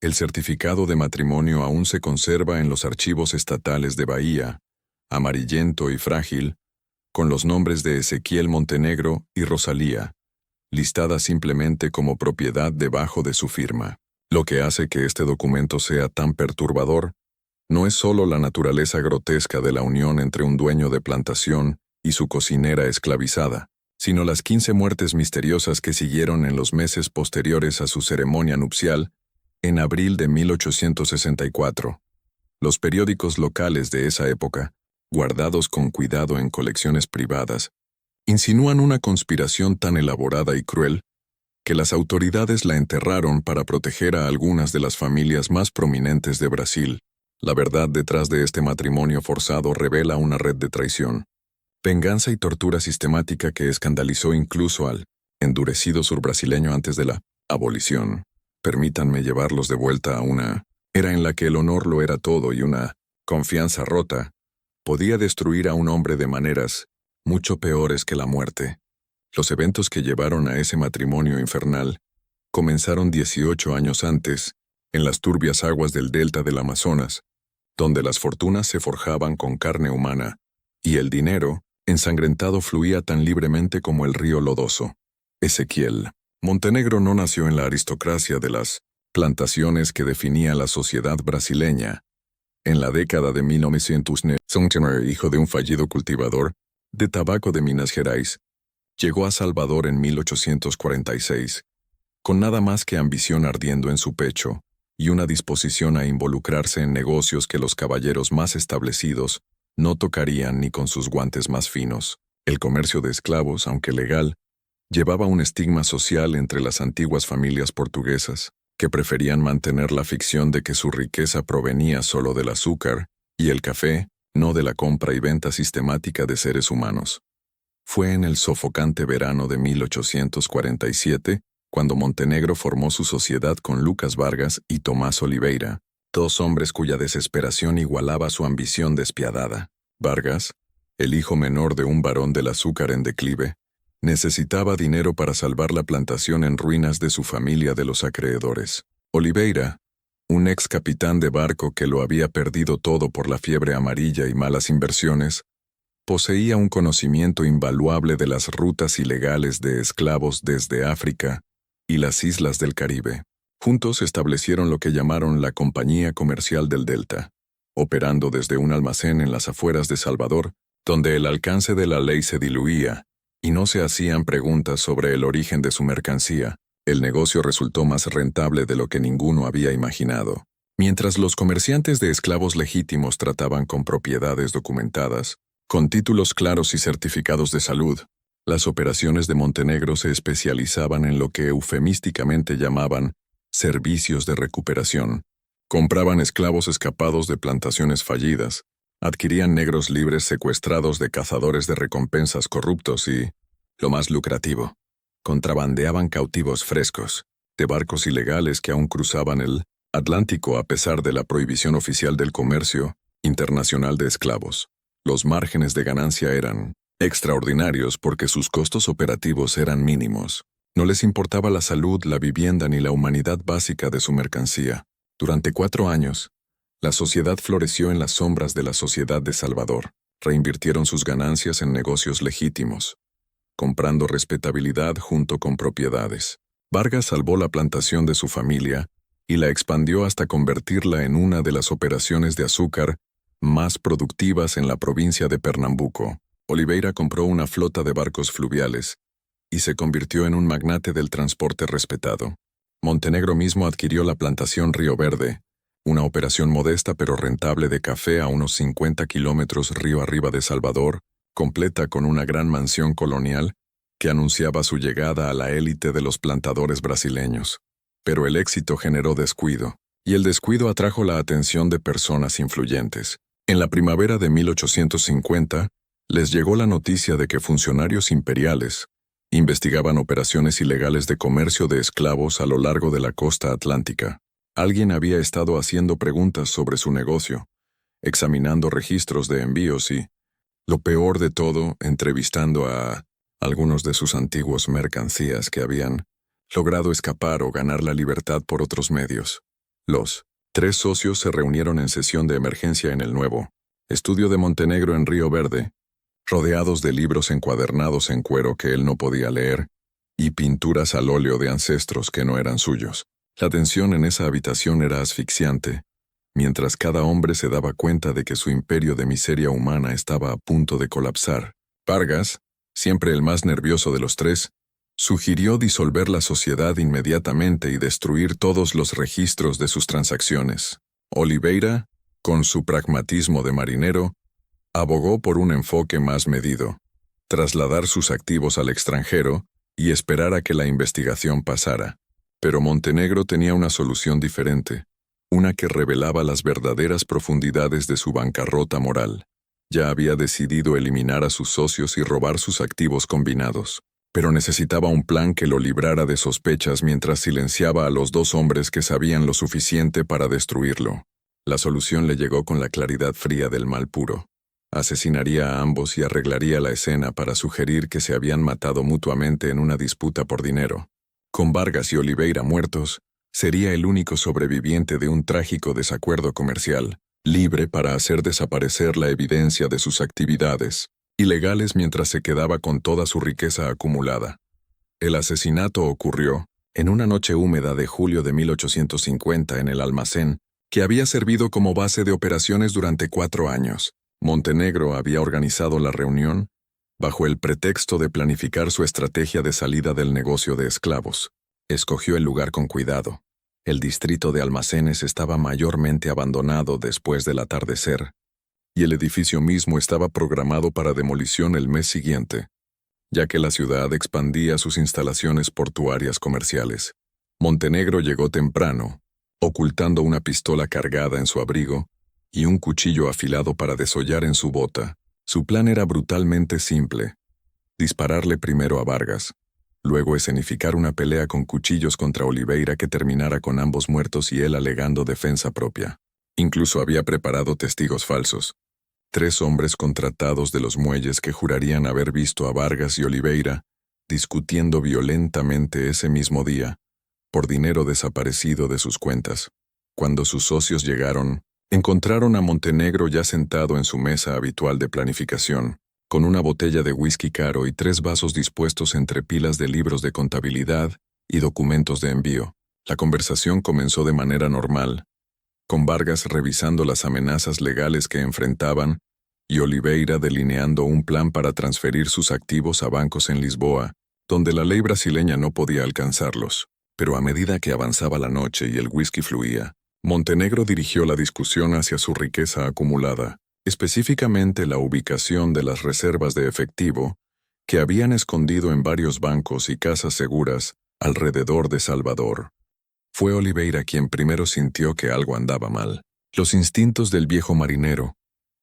El certificado de matrimonio aún se conserva en los archivos estatales de Bahía, amarillento y frágil, con los nombres de Ezequiel Montenegro y Rosalía, listada simplemente como propiedad debajo de su firma. Lo que hace que este documento sea tan perturbador no es solo la naturaleza grotesca de la unión entre un dueño de plantación y su cocinera esclavizada, sino las 15 muertes misteriosas que siguieron en los meses posteriores a su ceremonia nupcial, en abril de 1864. Los periódicos locales de esa época, guardados con cuidado en colecciones privadas, insinúan una conspiración tan elaborada y cruel que las autoridades la enterraron para proteger a algunas de las familias más prominentes de Brasil. La verdad detrás de este matrimonio forzado revela una red de traición, venganza y tortura sistemática que escandalizó incluso al endurecido surbrasileño antes de la abolición. Permítanme llevarlos de vuelta a una era en la que el honor lo era todo y una confianza rota podía destruir a un hombre de maneras mucho peores que la muerte. Los eventos que llevaron a ese matrimonio infernal comenzaron 18 años antes, en las turbias aguas del delta del Amazonas, donde las fortunas se forjaban con carne humana, y el dinero, ensangrentado, fluía tan libremente como el río lodoso. Ezequiel Montenegro no nació en la aristocracia de las plantaciones que definía la sociedad brasileña. En la década de 1900, hijo de un fallido cultivador de tabaco de Minas Gerais, llegó a Salvador en 1846, con nada más que ambición ardiendo en su pecho y una disposición a involucrarse en negocios que los caballeros más establecidos no tocarían ni con sus guantes más finos. El comercio de esclavos, aunque legal, llevaba un estigma social entre las antiguas familias portuguesas, que preferían mantener la ficción de que su riqueza provenía solo del azúcar y el café, no de la compra y venta sistemática de seres humanos. Fue en el sofocante verano de 1847 cuando Montenegro formó su sociedad con Lucas Vargas y Tomás Oliveira, dos hombres cuya desesperación igualaba su ambición despiadada. Vargas, el hijo menor de un barón del azúcar en declive, necesitaba dinero para salvar la plantación en ruinas de su familia de los acreedores. Oliveira, un ex capitán de barco que lo había perdido todo por la fiebre amarilla y malas inversiones, poseía un conocimiento invaluable de las rutas ilegales de esclavos desde África y las islas del Caribe. Juntos establecieron lo que llamaron la Compañía Comercial del Delta, operando desde un almacén en las afueras de Salvador, donde el alcance de la ley se diluía, y no se hacían preguntas sobre el origen de su mercancía. El negocio resultó más rentable de lo que ninguno había imaginado. Mientras los comerciantes de esclavos legítimos trataban con propiedades documentadas, con títulos claros y certificados de salud, las operaciones de Montenegro se especializaban en lo que eufemísticamente llamaban servicios de recuperación. Compraban esclavos escapados de plantaciones fallidas, adquirían negros libres secuestrados de cazadores de recompensas corruptos y, lo más lucrativo, contrabandeaban cautivos frescos, de barcos ilegales que aún cruzaban el Atlántico a pesar de la prohibición oficial del comercio internacional de esclavos. Los márgenes de ganancia eran extraordinarios porque sus costos operativos eran mínimos. No les importaba la salud, la vivienda ni la humanidad básica de su mercancía. Durante 4 años, la sociedad floreció en las sombras de la Sociedad de Salvador. Reinvirtieron sus ganancias en negocios legítimos, comprando respetabilidad junto con propiedades. Vargas salvó la plantación de su familia y la expandió hasta convertirla en una de las operaciones de azúcar más productivas en la provincia de Pernambuco. Oliveira compró una flota de barcos fluviales y se convirtió en un magnate del transporte respetado. Montenegro mismo adquirió la plantación Río Verde, una operación modesta pero rentable de café a unos 50 kilómetros río arriba de Salvador, completa con una gran mansión colonial que anunciaba su llegada a la élite de los plantadores brasileños. Pero el éxito generó descuido, y el descuido atrajo la atención de personas influyentes. En la primavera de 1850, les llegó la noticia de que funcionarios imperiales investigaban operaciones ilegales de comercio de esclavos a lo largo de la costa atlántica. Alguien había estado haciendo preguntas sobre su negocio, examinando registros de envíos y, lo peor de todo, entrevistando a algunos de sus antiguos mercancías que habían logrado escapar o ganar la libertad por otros medios. Los 3 socios se reunieron en sesión de emergencia en el nuevo estudio de Montenegro en Río Verde, rodeados de libros encuadernados en cuero que él no podía leer y pinturas al óleo de ancestros que no eran suyos. La tensión en esa habitación era asfixiante, mientras cada hombre se daba cuenta de que su imperio de miseria humana estaba a punto de colapsar. Vargas, siempre el más nervioso de los tres, sugirió disolver la sociedad inmediatamente y destruir todos los registros de sus transacciones. Oliveira, con su pragmatismo de marinero, abogó por un enfoque más medido, trasladar sus activos al extranjero y esperar a que la investigación pasara. Pero Montenegro tenía una solución diferente, una que revelaba las verdaderas profundidades de su bancarrota moral. Ya había decidido eliminar a sus socios y robar sus activos combinados, pero necesitaba un plan que lo librara de sospechas mientras silenciaba a los 2 hombres que sabían lo suficiente para destruirlo. La solución le llegó con la claridad fría del mal puro. Asesinaría a ambos y arreglaría la escena para sugerir que se habían matado mutuamente en una disputa por dinero. Con Vargas y Oliveira muertos, sería el único sobreviviente de un trágico desacuerdo comercial, libre para hacer desaparecer la evidencia de sus actividades, ilegales mientras se quedaba con toda su riqueza acumulada. El asesinato ocurrió en una noche húmeda de julio de 1850 en el almacén que había servido como base de operaciones durante 4 años. Montenegro había organizado la reunión bajo el pretexto de planificar su estrategia de salida del negocio de esclavos. Escogió el lugar con cuidado. El distrito de almacenes estaba mayormente abandonado después del atardecer, y el edificio mismo estaba programado para demolición el mes siguiente, ya que la ciudad expandía sus instalaciones portuarias comerciales. Montenegro llegó temprano, ocultando una pistola cargada en su abrigo y un cuchillo afilado para desollar en su bota. Su plan era brutalmente simple: dispararle primero a Vargas, luego escenificar una pelea con cuchillos contra Oliveira que terminara con ambos muertos y él alegando defensa propia. Incluso había preparado testigos falsos, 3 hombres contratados de los muelles que jurarían haber visto a Vargas y Oliveira discutiendo violentamente ese mismo día por dinero desaparecido de sus cuentas. Cuando sus socios llegaron, encontraron a Montenegro ya sentado en su mesa habitual de planificación, con una botella de whisky caro y 3 vasos dispuestos entre pilas de libros de contabilidad y documentos de envío. La conversación comenzó de manera normal, con Vargas revisando las amenazas legales que enfrentaban y Oliveira delineando un plan para transferir sus activos a bancos en Lisboa, donde la ley brasileña no podía alcanzarlos. Pero a medida que avanzaba la noche y el whisky fluía, Montenegro dirigió la discusión hacia su riqueza acumulada, específicamente la ubicación de las reservas de efectivo que habían escondido en varios bancos y casas seguras alrededor de Salvador. Fue Oliveira quien primero sintió que algo andaba mal. Los instintos del viejo marinero,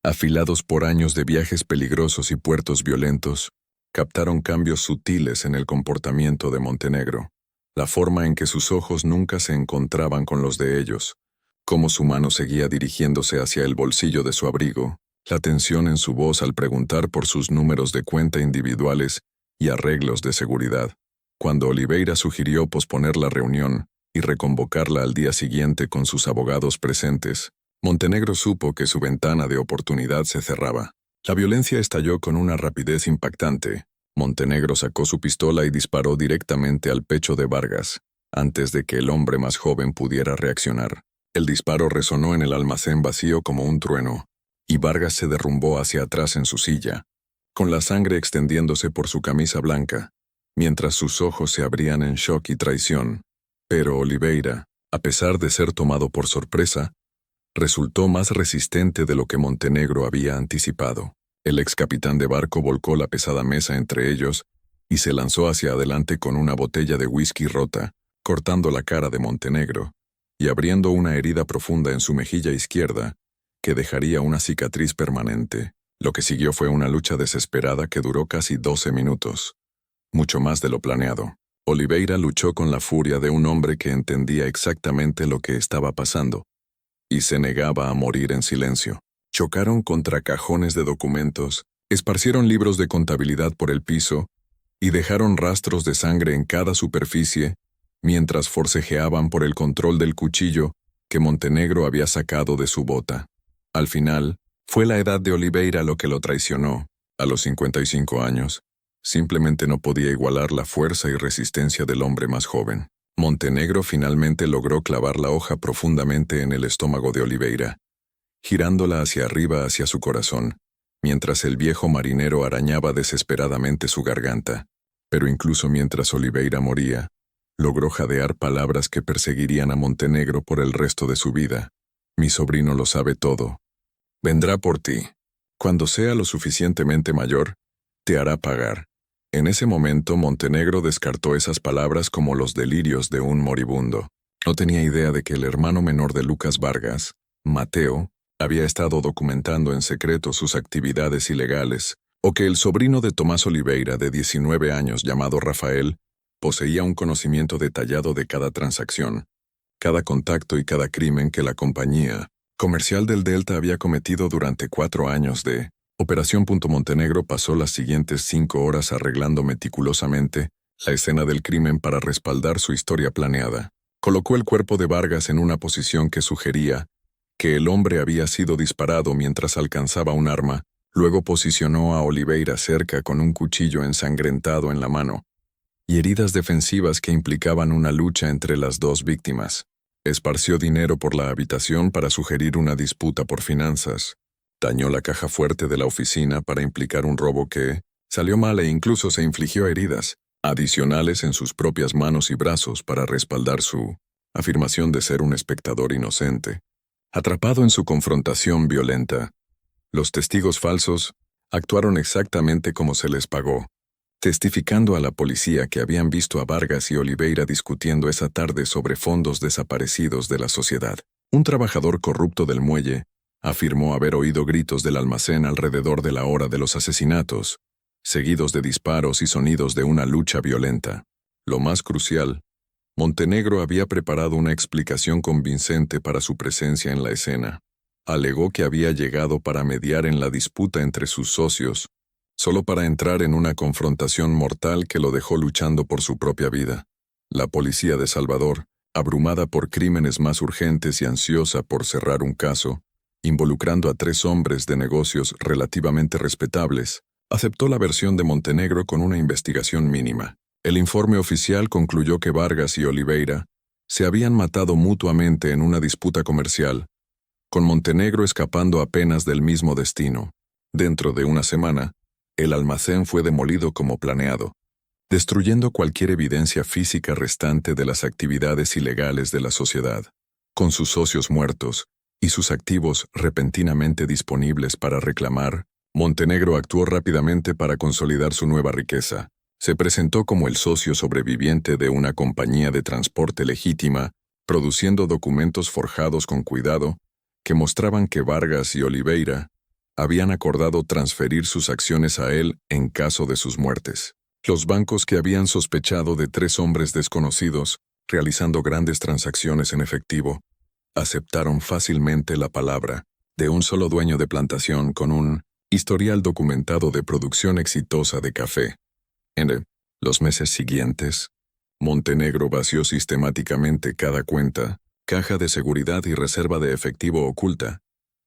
afilados por años de viajes peligrosos y puertos violentos, captaron cambios sutiles en el comportamiento de Montenegro. La forma en que sus ojos nunca se encontraban con los de ellos, cómo su mano seguía dirigiéndose hacia el bolsillo de su abrigo, la tensión en su voz al preguntar por sus números de cuenta individuales y arreglos de seguridad. Cuando Oliveira sugirió posponer la reunión y reconvocarla al día siguiente con sus abogados presentes, Montenegro supo que su ventana de oportunidad se cerraba. La violencia estalló con una rapidez impactante. Montenegro sacó su pistola y disparó directamente al pecho de Vargas, antes de que el hombre más joven pudiera reaccionar. El disparo resonó en el almacén vacío como un trueno, y Vargas se derrumbó hacia atrás en su silla, con la sangre extendiéndose por su camisa blanca, mientras sus ojos se abrían en shock y traición. Pero Oliveira, a pesar de ser tomado por sorpresa, resultó más resistente de lo que Montenegro había anticipado. El ex capitán de barco volcó la pesada mesa entre ellos y se lanzó hacia adelante con una botella de whisky rota, cortando la cara de Montenegro y abriendo una herida profunda en su mejilla izquierda que dejaría una cicatriz permanente. Lo que siguió fue una lucha desesperada que duró casi 12 minutos, mucho más de lo planeado. Oliveira luchó con la furia de un hombre que entendía exactamente lo que estaba pasando y se negaba a morir en silencio. Chocaron contra cajones de documentos, esparcieron libros de contabilidad por el piso y dejaron rastros de sangre en cada superficie mientras forcejeaban por el control del cuchillo que Montenegro había sacado de su bota. Al final, fue la edad de Oliveira lo que lo traicionó. A los 55 años, simplemente no podía igualar la fuerza y resistencia del hombre más joven. Montenegro finalmente logró clavar la hoja profundamente en el estómago de Oliveira, girándola hacia arriba hacia su corazón, mientras el viejo marinero arañaba desesperadamente su garganta. Pero incluso mientras Oliveira moría, logró jadear palabras que perseguirían a Montenegro por el resto de su vida. Mi sobrino lo sabe todo. Vendrá por ti. Cuando sea lo suficientemente mayor, te hará pagar. En ese momento Montenegro descartó esas palabras como los delirios de un moribundo. No tenía idea de que el hermano menor de Lucas Vargas, Mateo, había estado documentando en secreto sus actividades ilegales, o que el sobrino de Tomás Oliveira, de 19 años, llamado Rafael, poseía un conocimiento detallado de cada transacción, cada contacto y cada crimen que la compañía comercial del Delta había cometido durante 4 años de Operación Montenegro. Pasó las siguientes 5 horas arreglando meticulosamente la escena del crimen para respaldar su historia planeada. Colocó el cuerpo de Vargas en una posición que sugería que el hombre había sido disparado mientras alcanzaba un arma. Luego posicionó a Oliveira cerca con un cuchillo ensangrentado en la mano y heridas defensivas que implicaban una lucha entre las dos víctimas. Esparció dinero por la habitación para sugerir una disputa por finanzas. Dañó la caja fuerte de la oficina para implicar un robo que salió mal e incluso se infligió heridas adicionales en sus propias manos y brazos para respaldar su afirmación de ser un espectador inocente. Atrapado en su confrontación violenta, los testigos falsos actuaron exactamente como se les pagó, testificando a la policía que habían visto a Vargas y Oliveira discutiendo esa tarde sobre fondos desaparecidos de la sociedad. Un trabajador corrupto del muelle afirmó haber oído gritos del almacén alrededor de la hora de los asesinatos, seguidos de disparos y sonidos de una lucha violenta. Lo más crucial, Montenegro había preparado una explicación convincente para su presencia en la escena. Alegó que había llegado para mediar en la disputa entre sus socios, solo para entrar en una confrontación mortal que lo dejó luchando por su propia vida. La policía de Salvador, abrumada por crímenes más urgentes y ansiosa por cerrar un caso, involucrando a 3 hombres de negocios relativamente respetables, aceptó la versión de Montenegro con una investigación mínima. El informe oficial concluyó que Vargas y Oliveira se habían matado mutuamente en una disputa comercial, con Montenegro escapando apenas del mismo destino. Dentro de una semana, el almacén fue demolido como planeado, destruyendo cualquier evidencia física restante de las actividades ilegales de la sociedad. Con sus socios muertos y sus activos repentinamente disponibles para reclamar, Montenegro actuó rápidamente para consolidar su nueva riqueza. Se presentó como el socio sobreviviente de una compañía de transporte legítima, produciendo documentos forjados con cuidado que mostraban que Vargas y Oliveira habían acordado transferir sus acciones a él en caso de sus muertes. Los bancos que habían sospechado de 3 hombres desconocidos, realizando grandes transacciones en efectivo, aceptaron fácilmente la palabra de un solo dueño de plantación con un historial documentado de producción exitosa de café. En los meses siguientes, Montenegro vació sistemáticamente cada cuenta, caja de seguridad y reserva de efectivo oculta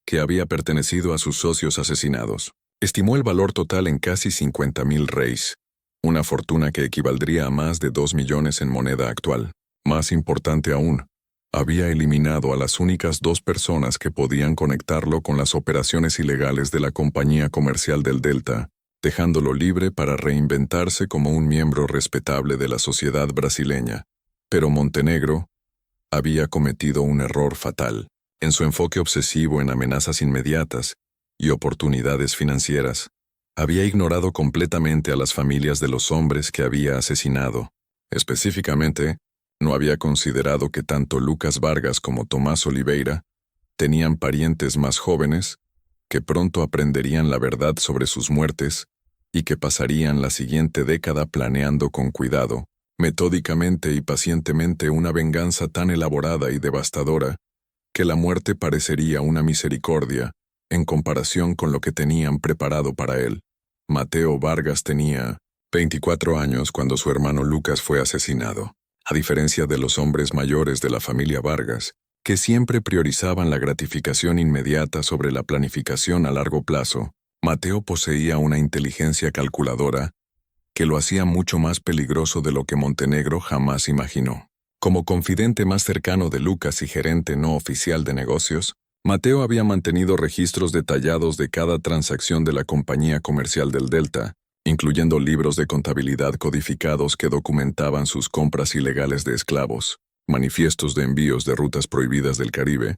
que había pertenecido a sus socios asesinados. Estimó el valor total en casi 50,000 reis, una fortuna que equivaldría a más de 2 millones en moneda actual. Más importante aún, había eliminado a las únicas 2 personas que podían conectarlo con las operaciones ilegales de la compañía comercial del Delta, dejándolo libre para reinventarse como un miembro respetable de la sociedad brasileña. Pero Montenegro había cometido un error fatal. En su enfoque obsesivo en amenazas inmediatas y oportunidades financieras, había ignorado completamente a las familias de los hombres que había asesinado. Específicamente, no había considerado que tanto Lucas Vargas como Tomás Oliveira tenían parientes más jóvenes que pronto aprenderían la verdad sobre sus muertes y que pasarían la siguiente década planeando con cuidado, metódicamente y pacientemente una venganza tan elaborada y devastadora que la muerte parecería una misericordia en comparación con lo que tenían preparado para él. Mateo Vargas tenía 24 años cuando su hermano Lucas fue asesinado. A diferencia de los hombres mayores de la familia Vargas, que siempre priorizaban la gratificación inmediata sobre la planificación a largo plazo. Mateo poseía una inteligencia calculadora que lo hacía mucho más peligroso de lo que Montenegro jamás imaginó. Como confidente más cercano de Lucas y gerente no oficial de negocios, Mateo había mantenido registros detallados de cada transacción de la compañía comercial del Delta, incluyendo libros de contabilidad codificados que documentaban sus compras ilegales de esclavos, manifiestos de envíos de rutas prohibidas del Caribe,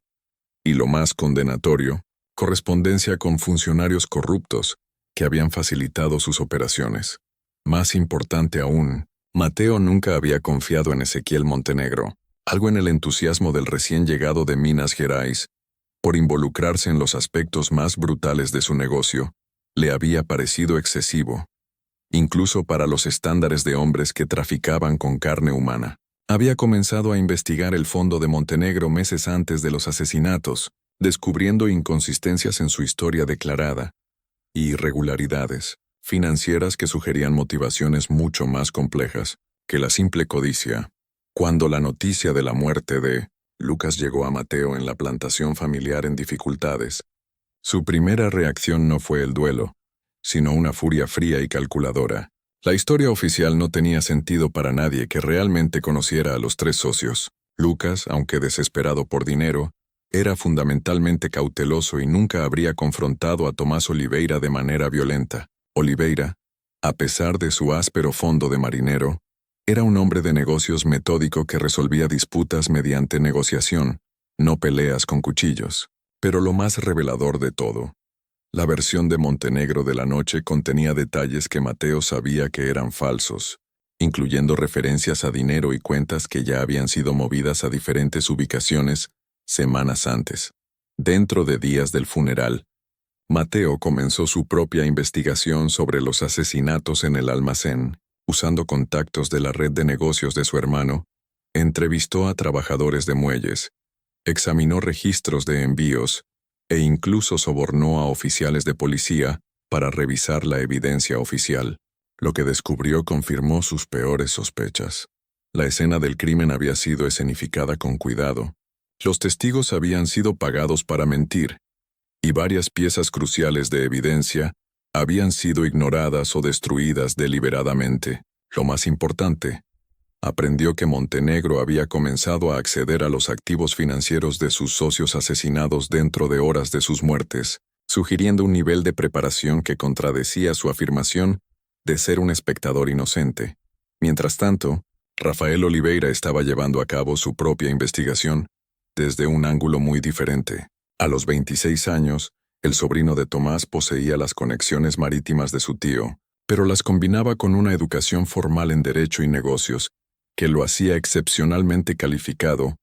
y lo más condenatorio, correspondencia con funcionarios corruptos que habían facilitado sus operaciones. Más importante aún, Mateo nunca había confiado en Ezequiel Montenegro, algo en el entusiasmo del recién llegado de Minas Gerais, por involucrarse en los aspectos más brutales de su negocio, le había parecido excesivo, incluso para los estándares de hombres que traficaban con carne humana. Había comenzado a investigar el fondo de Montenegro meses antes de los asesinatos, descubriendo inconsistencias en su historia declarada y irregularidades financieras que sugerían motivaciones mucho más complejas que la simple codicia. Cuando la noticia de la muerte de Lucas llegó a Mateo en la plantación familiar en dificultades, su primera reacción no fue el duelo, sino una furia fría y calculadora. La historia oficial no tenía sentido para nadie que realmente conociera a los tres socios. Lucas, aunque desesperado por dinero, era fundamentalmente cauteloso y nunca habría confrontado a Tomás Oliveira de manera violenta. Oliveira, a pesar de su áspero fondo de marinero, era un hombre de negocios metódico que resolvía disputas mediante negociación, no peleas con cuchillos. Pero lo más revelador de todo, la versión de Montenegro de la noche contenía detalles que Mateo sabía que eran falsos, incluyendo referencias a dinero y cuentas que ya habían sido movidas a diferentes ubicaciones semanas antes. Dentro de días del funeral, Mateo comenzó su propia investigación sobre los asesinatos en el almacén. Usando contactos de la red de negocios de su hermano, entrevistó a trabajadores de muelles, examinó registros de envíos e incluso sobornó a oficiales de policía para revisar la evidencia oficial. Lo que descubrió confirmó sus peores sospechas. La escena del crimen había sido escenificada con cuidado. Los testigos habían sido pagados para mentir, y varias piezas cruciales de evidencia habían sido ignoradas o destruidas deliberadamente. Lo más importante, aprendió que Montenegro había comenzado a acceder a los activos financieros de sus socios asesinados dentro de horas de sus muertes, sugiriendo un nivel de preparación que contradecía su afirmación de ser un espectador inocente. Mientras tanto, Rafael Oliveira estaba llevando a cabo su propia investigación desde un ángulo muy diferente. A los 26 años, el sobrino de Tomás poseía las conexiones marítimas de su tío, pero las combinaba con una educación formal en derecho y negocios que lo hacía excepcionalmente calificado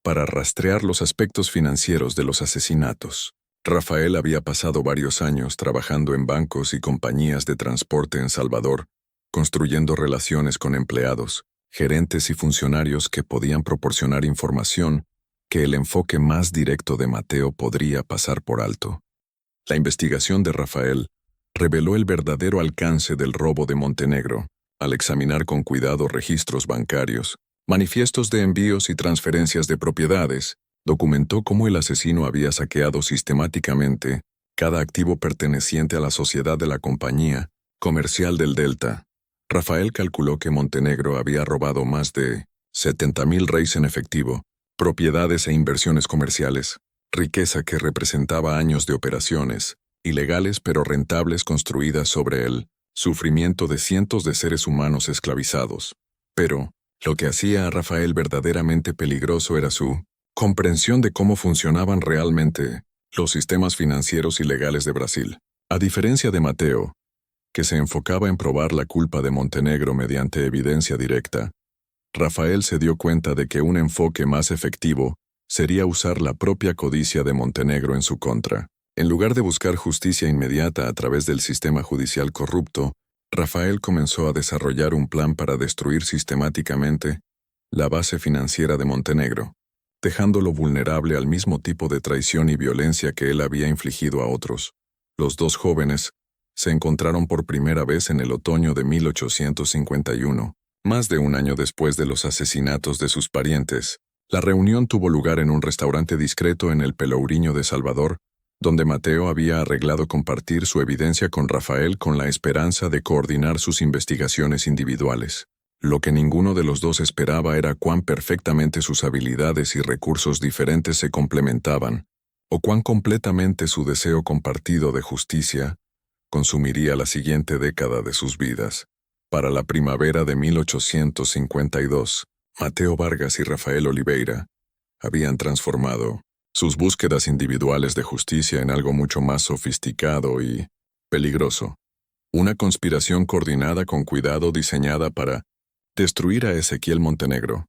para rastrear los aspectos financieros de los asesinatos. Rafael había pasado varios años trabajando en bancos y compañías de transporte en Salvador, construyendo relaciones con empleados, gerentes y funcionarios que podían proporcionar información que el enfoque más directo de Mateo podría pasar por alto. La investigación de Rafael reveló el verdadero alcance del robo de Montenegro, al examinar con cuidado registros bancarios, manifiestos de envíos y transferencias de propiedades. Documentó cómo el asesino había saqueado sistemáticamente cada activo perteneciente a la sociedad de la compañía comercial del Delta. Rafael calculó que Montenegro había robado más de 70,000 reis en efectivo, propiedades e inversiones comerciales, riqueza que representaba años de operaciones, ilegales pero rentables construidas sobre el sufrimiento de cientos de seres humanos esclavizados. Pero, lo que hacía a Rafael verdaderamente peligroso era su comprensión de cómo funcionaban realmente los sistemas financieros y legales de Brasil. A diferencia de Mateo, que se enfocaba en probar la culpa de Montenegro mediante evidencia directa, Rafael se dio cuenta de que un enfoque más efectivo sería usar la propia codicia de Montenegro en su contra. En lugar de buscar justicia inmediata a través del sistema judicial corrupto, Rafael comenzó a desarrollar un plan para destruir sistemáticamente la base financiera de Montenegro, dejándolo vulnerable al mismo tipo de traición y violencia que él había infligido a otros. Los dos jóvenes se encontraron por primera vez en el otoño de 1851, más de un año después de los asesinatos de sus parientes. La reunión tuvo lugar en un restaurante discreto en el Pelourinho de Salvador, donde Mateo había arreglado compartir su evidencia con Rafael con la esperanza de coordinar sus investigaciones individuales. Lo que ninguno de los dos esperaba era cuán perfectamente sus habilidades y recursos diferentes se complementaban, o cuán completamente su deseo compartido de justicia consumiría la siguiente década de sus vidas. Para la primavera de 1852, Mateo Vargas y Rafael Oliveira habían transformado sus búsquedas individuales de justicia en algo mucho más sofisticado y peligroso. Una conspiración coordinada con cuidado diseñada para destruir a Ezequiel Montenegro,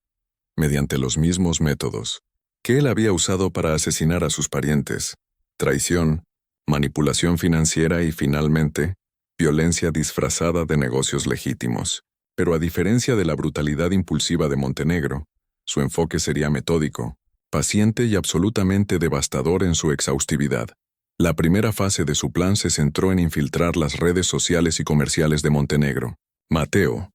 mediante los mismos métodos que él había usado para asesinar a sus parientes: traición, manipulación financiera y, finalmente, violencia disfrazada de negocios legítimos. Pero a diferencia de la brutalidad impulsiva de Montenegro, su enfoque sería metódico, paciente y absolutamente devastador en su exhaustividad. La primera fase de su plan se centró en infiltrar las redes sociales y comerciales de Montenegro. Mateo,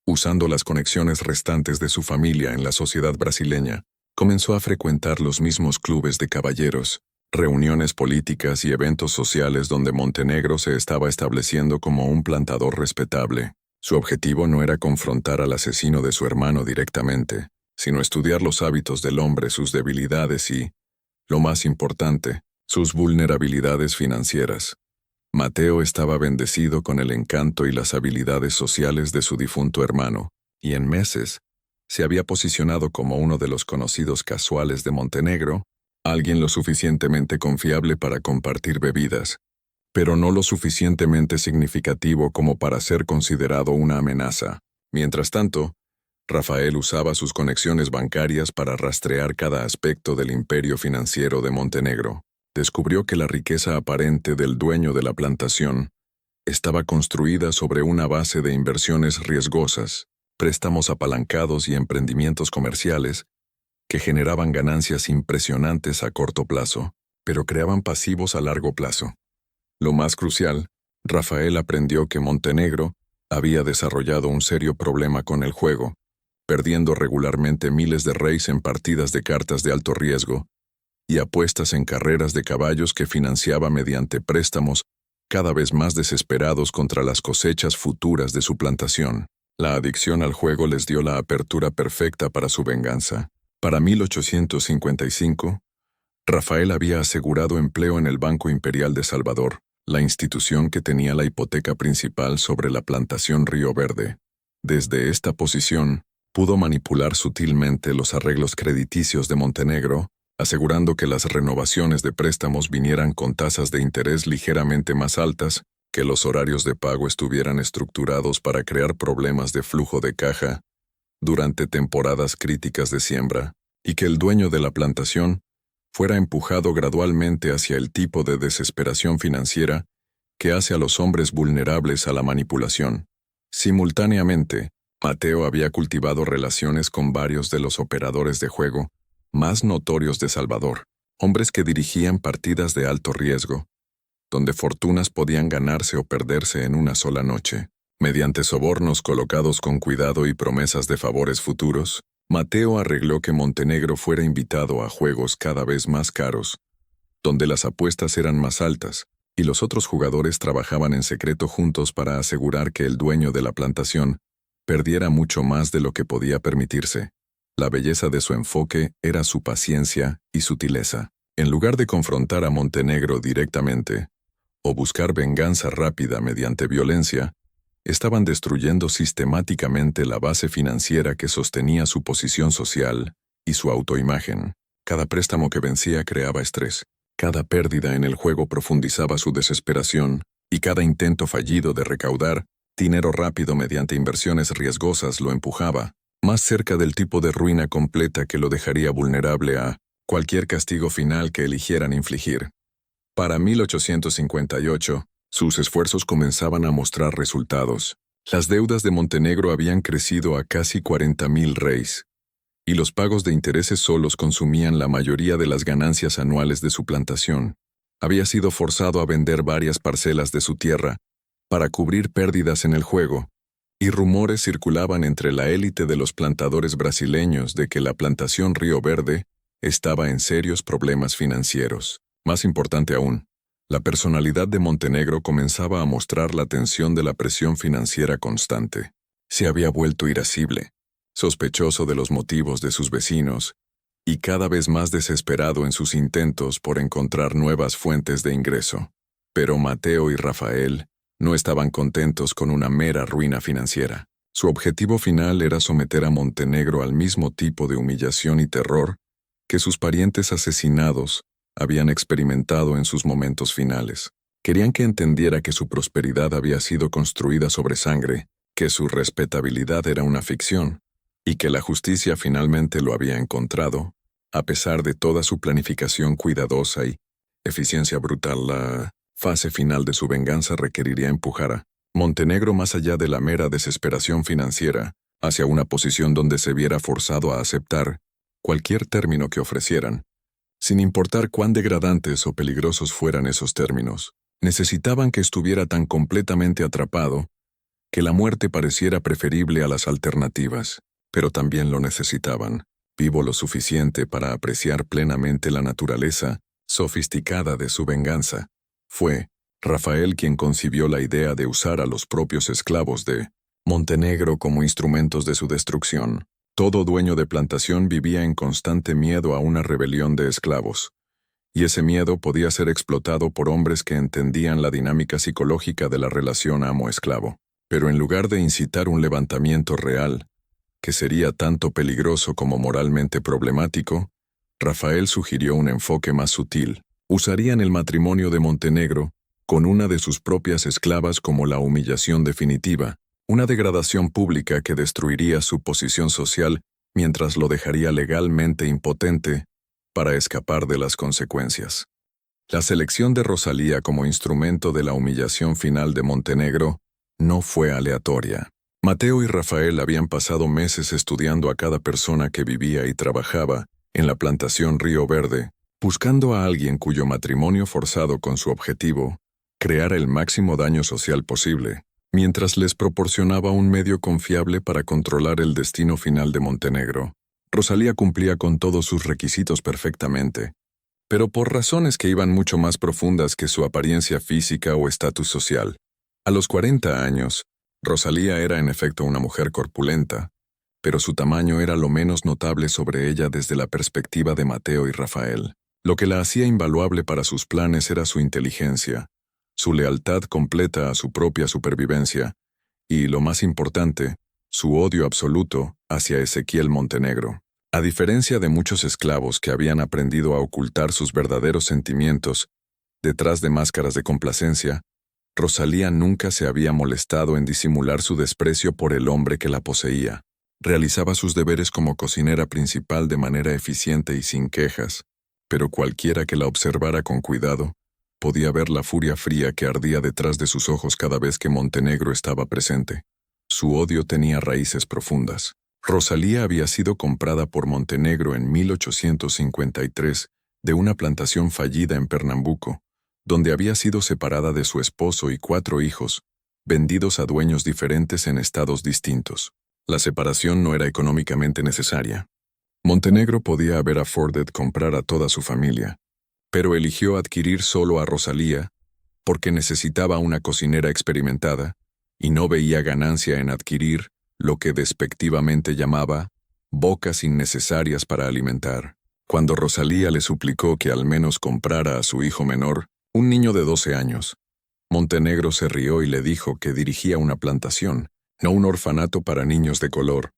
usando las conexiones restantes de su familia en la sociedad brasileña, comenzó a frecuentar los mismos clubes de caballeros, reuniones políticas y eventos sociales donde Montenegro se estaba estableciendo como un plantador respetable. Su objetivo no era confrontar al asesino de su hermano directamente, sino estudiar los hábitos del hombre, sus debilidades y, lo más importante, sus vulnerabilidades financieras. Mateo estaba bendecido con el encanto y las habilidades sociales de su difunto hermano, y en meses se había posicionado como uno de los conocidos casuales de Montenegro, alguien lo suficientemente confiable para compartir bebidas, pero no lo suficientemente significativo como para ser considerado una amenaza. Mientras tanto, Rafael usaba sus conexiones bancarias para rastrear cada aspecto del imperio financiero de Montenegro. Descubrió que la riqueza aparente del dueño de la plantación estaba construida sobre una base de inversiones riesgosas, préstamos apalancados y emprendimientos comerciales que generaban ganancias impresionantes a corto plazo, pero creaban pasivos a largo plazo. Lo más crucial, Rafael aprendió que Montenegro había desarrollado un serio problema con el juego, perdiendo regularmente miles de reis en partidas de cartas de alto riesgo y apuestas en carreras de caballos que financiaba mediante préstamos cada vez más desesperados contra las cosechas futuras de su plantación. La adicción al juego les dio la apertura perfecta para su venganza. Para 1855, Rafael había asegurado empleo en el Banco Imperial de Salvador, la institución que tenía la hipoteca principal sobre la plantación Río Verde. Desde esta posición, pudo manipular sutilmente los arreglos crediticios de Montenegro, asegurando que las renovaciones de préstamos vinieran con tasas de interés ligeramente más altas, que los horarios de pago estuvieran estructurados para crear problemas de flujo de caja durante temporadas críticas de siembra, y que el dueño de la plantación fuera empujado gradualmente hacia el tipo de desesperación financiera que hace a los hombres vulnerables a la manipulación. Simultáneamente, Mateo había cultivado relaciones con varios de los operadores de juego más notorios de Salvador, hombres que dirigían partidas de alto riesgo, donde fortunas podían ganarse o perderse en una sola noche. Mediante sobornos colocados con cuidado y promesas de favores futuros, Mateo arregló que Montenegro fuera invitado a juegos cada vez más caros, donde las apuestas eran más altas, y los otros jugadores trabajaban en secreto juntos para asegurar que el dueño de la plantación perdiera mucho más de lo que podía permitirse. La belleza de su enfoque era su paciencia y sutileza. En lugar de confrontar a Montenegro directamente, o buscar venganza rápida mediante violencia, estaban destruyendo sistemáticamente la base financiera que sostenía su posición social y su autoimagen. Cada préstamo que vencía creaba estrés, cada pérdida en el juego profundizaba su desesperación, y cada intento fallido de recaudar dinero rápido mediante inversiones riesgosas lo empujaba más cerca del tipo de ruina completa que lo dejaría vulnerable a cualquier castigo final que eligieran infligir. Para 1858, sus esfuerzos comenzaban a mostrar resultados. Las deudas de Montenegro habían crecido a casi 40.000 reis, y los pagos de intereses solos consumían la mayoría de las ganancias anuales de su plantación. Había sido forzado a vender varias parcelas de su tierra para cubrir pérdidas en el juego, y rumores circulaban entre la élite de los plantadores brasileños de que la plantación Río Verde estaba en serios problemas financieros. Más importante aún, la personalidad de Montenegro comenzaba a mostrar la tensión de la presión financiera constante. Se había vuelto irascible, sospechoso de los motivos de sus vecinos, y cada vez más desesperado en sus intentos por encontrar nuevas fuentes de ingreso. Pero Mateo y Rafael no estaban contentos con una mera ruina financiera. Su objetivo final era someter a Montenegro al mismo tipo de humillación y terror que sus parientes asesinados habían experimentado en sus momentos finales. Querían que entendiera que su prosperidad había sido construida sobre sangre, que su respetabilidad era una ficción, y que la justicia finalmente lo había encontrado, a pesar de toda su planificación cuidadosa y eficiencia brutal. La fase final de su venganza requeriría empujar a Montenegro más allá de la mera desesperación financiera, hacia una posición donde se viera forzado a aceptar cualquier término que ofrecieran, sin importar cuán degradantes o peligrosos fueran esos términos. Necesitaban que estuviera tan completamente atrapado que la muerte pareciera preferible a las alternativas, pero también lo necesitaban, vivo lo suficiente para apreciar plenamente la naturaleza sofisticada de su venganza. Fue Rafael quien concibió la idea de usar a los propios esclavos de Montenegro como instrumentos de su destrucción. Todo dueño de plantación vivía en constante miedo a una rebelión de esclavos, y ese miedo podía ser explotado por hombres que entendían la dinámica psicológica de la relación amo-esclavo. Pero en lugar de incitar un levantamiento real, que sería tanto peligroso como moralmente problemático, Rafael sugirió un enfoque más sutil. Usarían el matrimonio de Montenegro con una de sus propias esclavas como la humillación definitiva, una degradación pública que destruiría su posición social mientras lo dejaría legalmente impotente para escapar de las consecuencias. La selección de Rosalía como instrumento de la humillación final de Montenegro no fue aleatoria. Mateo y Rafael habían pasado meses estudiando a cada persona que vivía y trabajaba en la plantación Río Verde, buscando a alguien cuyo matrimonio forzado con su objetivo creara el máximo daño social posible, mientras les proporcionaba un medio confiable para controlar el destino final de Montenegro. Rosalía cumplía con todos sus requisitos perfectamente, pero por razones que iban mucho más profundas que su apariencia física o estatus social. A los 40 años, Rosalía era en efecto una mujer corpulenta, pero su tamaño era lo menos notable sobre ella desde la perspectiva de Mateo y Rafael. Lo que la hacía invaluable para sus planes era su inteligencia, su lealtad completa a su propia supervivencia y, lo más importante, su odio absoluto hacia Ezequiel Montenegro. A diferencia de muchos esclavos que habían aprendido a ocultar sus verdaderos sentimientos detrás de máscaras de complacencia, Rosalía nunca se había molestado en disimular su desprecio por el hombre que la poseía. Realizaba sus deberes como cocinera principal de manera eficiente y sin quejas, pero cualquiera que la observara con cuidado podía ver la furia fría que ardía detrás de sus ojos cada vez que Montenegro estaba presente. Su odio tenía raíces profundas. Rosalía había sido comprada por Montenegro en 1853 de una plantación fallida en Pernambuco, donde había sido separada de su esposo y 4 hijos, vendidos a dueños diferentes en estados distintos. La separación no era económicamente necesaria. Montenegro podía haber afforded comprar a toda su familia, pero eligió adquirir solo a Rosalía porque necesitaba una cocinera experimentada y no veía ganancia en adquirir lo que despectivamente llamaba bocas innecesarias para alimentar. Cuando Rosalía le suplicó que al menos comprara a su hijo menor, un niño de 12 años, Montenegro se rió y le dijo que dirigía una plantación, no un orfanato para niños de color.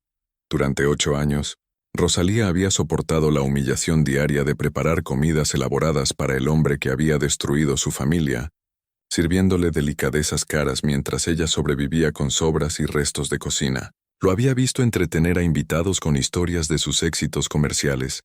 Durante 8 años, Rosalía había soportado la humillación diaria de preparar comidas elaboradas para el hombre que había destruido su familia, sirviéndole delicadezas caras mientras ella sobrevivía con sobras y restos de cocina. Lo había visto entretener a invitados con historias de sus éxitos comerciales,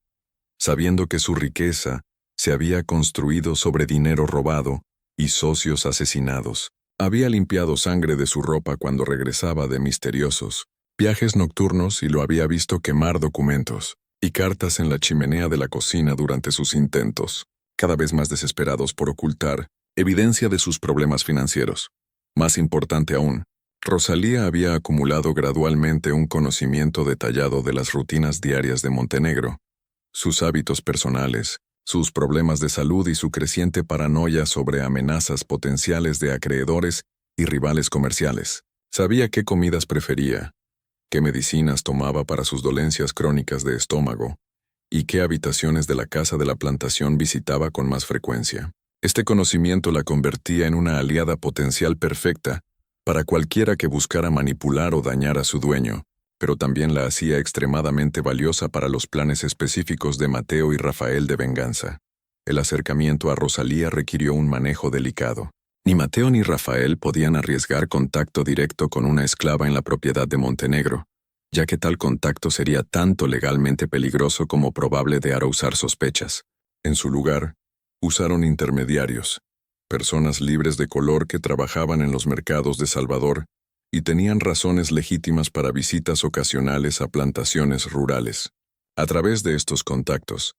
sabiendo que su riqueza se había construido sobre dinero robado y socios asesinados. Había limpiado sangre de su ropa cuando regresaba de misteriosos viajes nocturnos y lo había visto quemar documentos y cartas en la chimenea de la cocina durante sus intentos, cada vez más desesperados por ocultar evidencia de sus problemas financieros. Más importante aún, Rosalía había acumulado gradualmente un conocimiento detallado de las rutinas diarias de Montenegro, sus hábitos personales, sus problemas de salud y su creciente paranoia sobre amenazas potenciales de acreedores y rivales comerciales. Sabía qué comidas prefería, qué medicinas tomaba para sus dolencias crónicas de estómago, y qué habitaciones de la casa de la plantación visitaba con más frecuencia. Este conocimiento la convertía en una aliada potencial perfecta para cualquiera que buscara manipular o dañar a su dueño, pero también la hacía extremadamente valiosa para los planes específicos de Mateo y Rafael de venganza. El acercamiento a Rosalía requirió un manejo delicado. Ni Mateo ni Rafael podían arriesgar contacto directo con una esclava en la propiedad de Montenegro, ya que tal contacto sería tanto legalmente peligroso como probable de arousar sospechas. En su lugar, usaron intermediarios, personas libres de color que trabajaban en los mercados de Salvador y tenían razones legítimas para visitas ocasionales a plantaciones rurales. A través de estos contactos,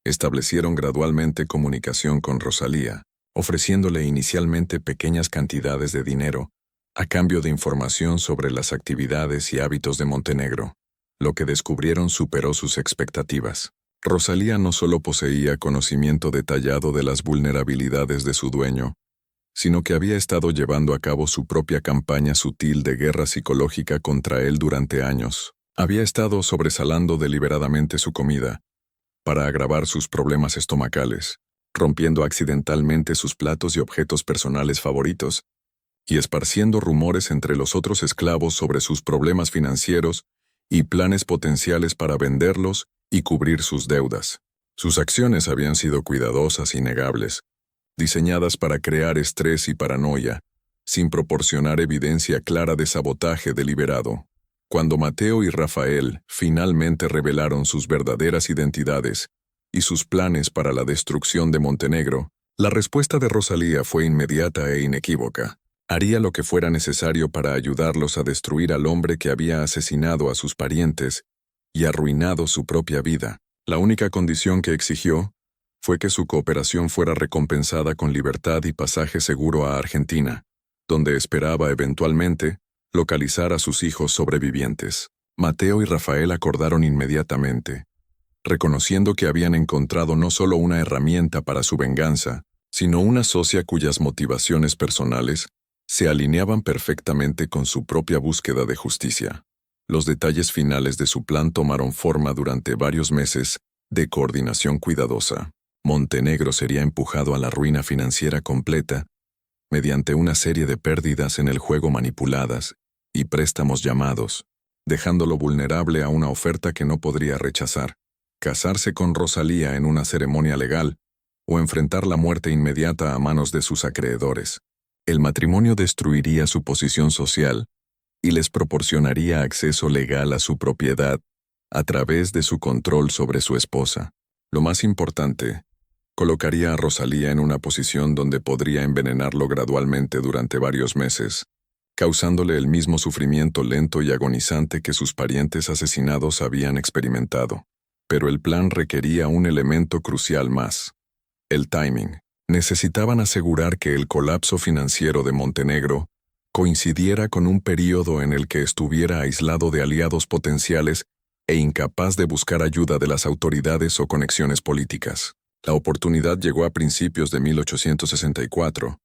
establecieron gradualmente comunicación con Rosalía, ofreciéndole inicialmente pequeñas cantidades de dinero a cambio de información sobre las actividades y hábitos de Montenegro. Lo que descubrieron superó sus expectativas. Rosalía no solo poseía conocimiento detallado de las vulnerabilidades de su dueño, sino que había estado llevando a cabo su propia campaña sutil de guerra psicológica contra él durante años. Había estado sobresalando deliberadamente su comida, para agravar sus problemas estomacales, rompiendo accidentalmente sus platos y objetos personales favoritos, y esparciendo rumores entre los otros esclavos sobre sus problemas financieros y planes potenciales para venderlos y cubrir sus deudas. Sus acciones habían sido cuidadosas y negables, diseñadas para crear estrés y paranoia, sin proporcionar evidencia clara de sabotaje deliberado. Cuando Mateo y Rafael finalmente revelaron sus verdaderas identidades y sus planes para la destrucción de Montenegro, la respuesta de Rosalía fue inmediata e inequívoca. Haría lo que fuera necesario para ayudarlos a destruir al hombre que había asesinado a sus parientes y arruinado su propia vida. La única condición que exigió fue que su cooperación fuera recompensada con libertad y pasaje seguro a Argentina, donde esperaba eventualmente localizar a sus hijos sobrevivientes. Mateo y Rafael acordaron inmediatamente, reconociendo que habían encontrado no solo una herramienta para su venganza, sino una socia cuyas motivaciones personales se alineaban perfectamente con su propia búsqueda de justicia. Los detalles finales de su plan tomaron forma durante varios meses de coordinación cuidadosa. Montenegro sería empujado a la ruina financiera completa mediante una serie de pérdidas en el juego manipuladas y préstamos llamados, dejándolo vulnerable a una oferta que no podría rechazar: casarse con Rosalía en una ceremonia legal o enfrentar la muerte inmediata a manos de sus acreedores. El matrimonio destruiría su posición social y les proporcionaría acceso legal a su propiedad a través de su control sobre su esposa. Lo más importante, colocaría a Rosalía en una posición donde podría envenenarlo gradualmente durante varios meses, causándole el mismo sufrimiento lento y agonizante que sus parientes asesinados habían experimentado. Pero el plan requería un elemento crucial más: el timing. Necesitaban asegurar que el colapso financiero de Montenegro coincidiera con un período en el que estuviera aislado de aliados potenciales e incapaz de buscar ayuda de las autoridades o conexiones políticas. La oportunidad llegó a principios de 1864,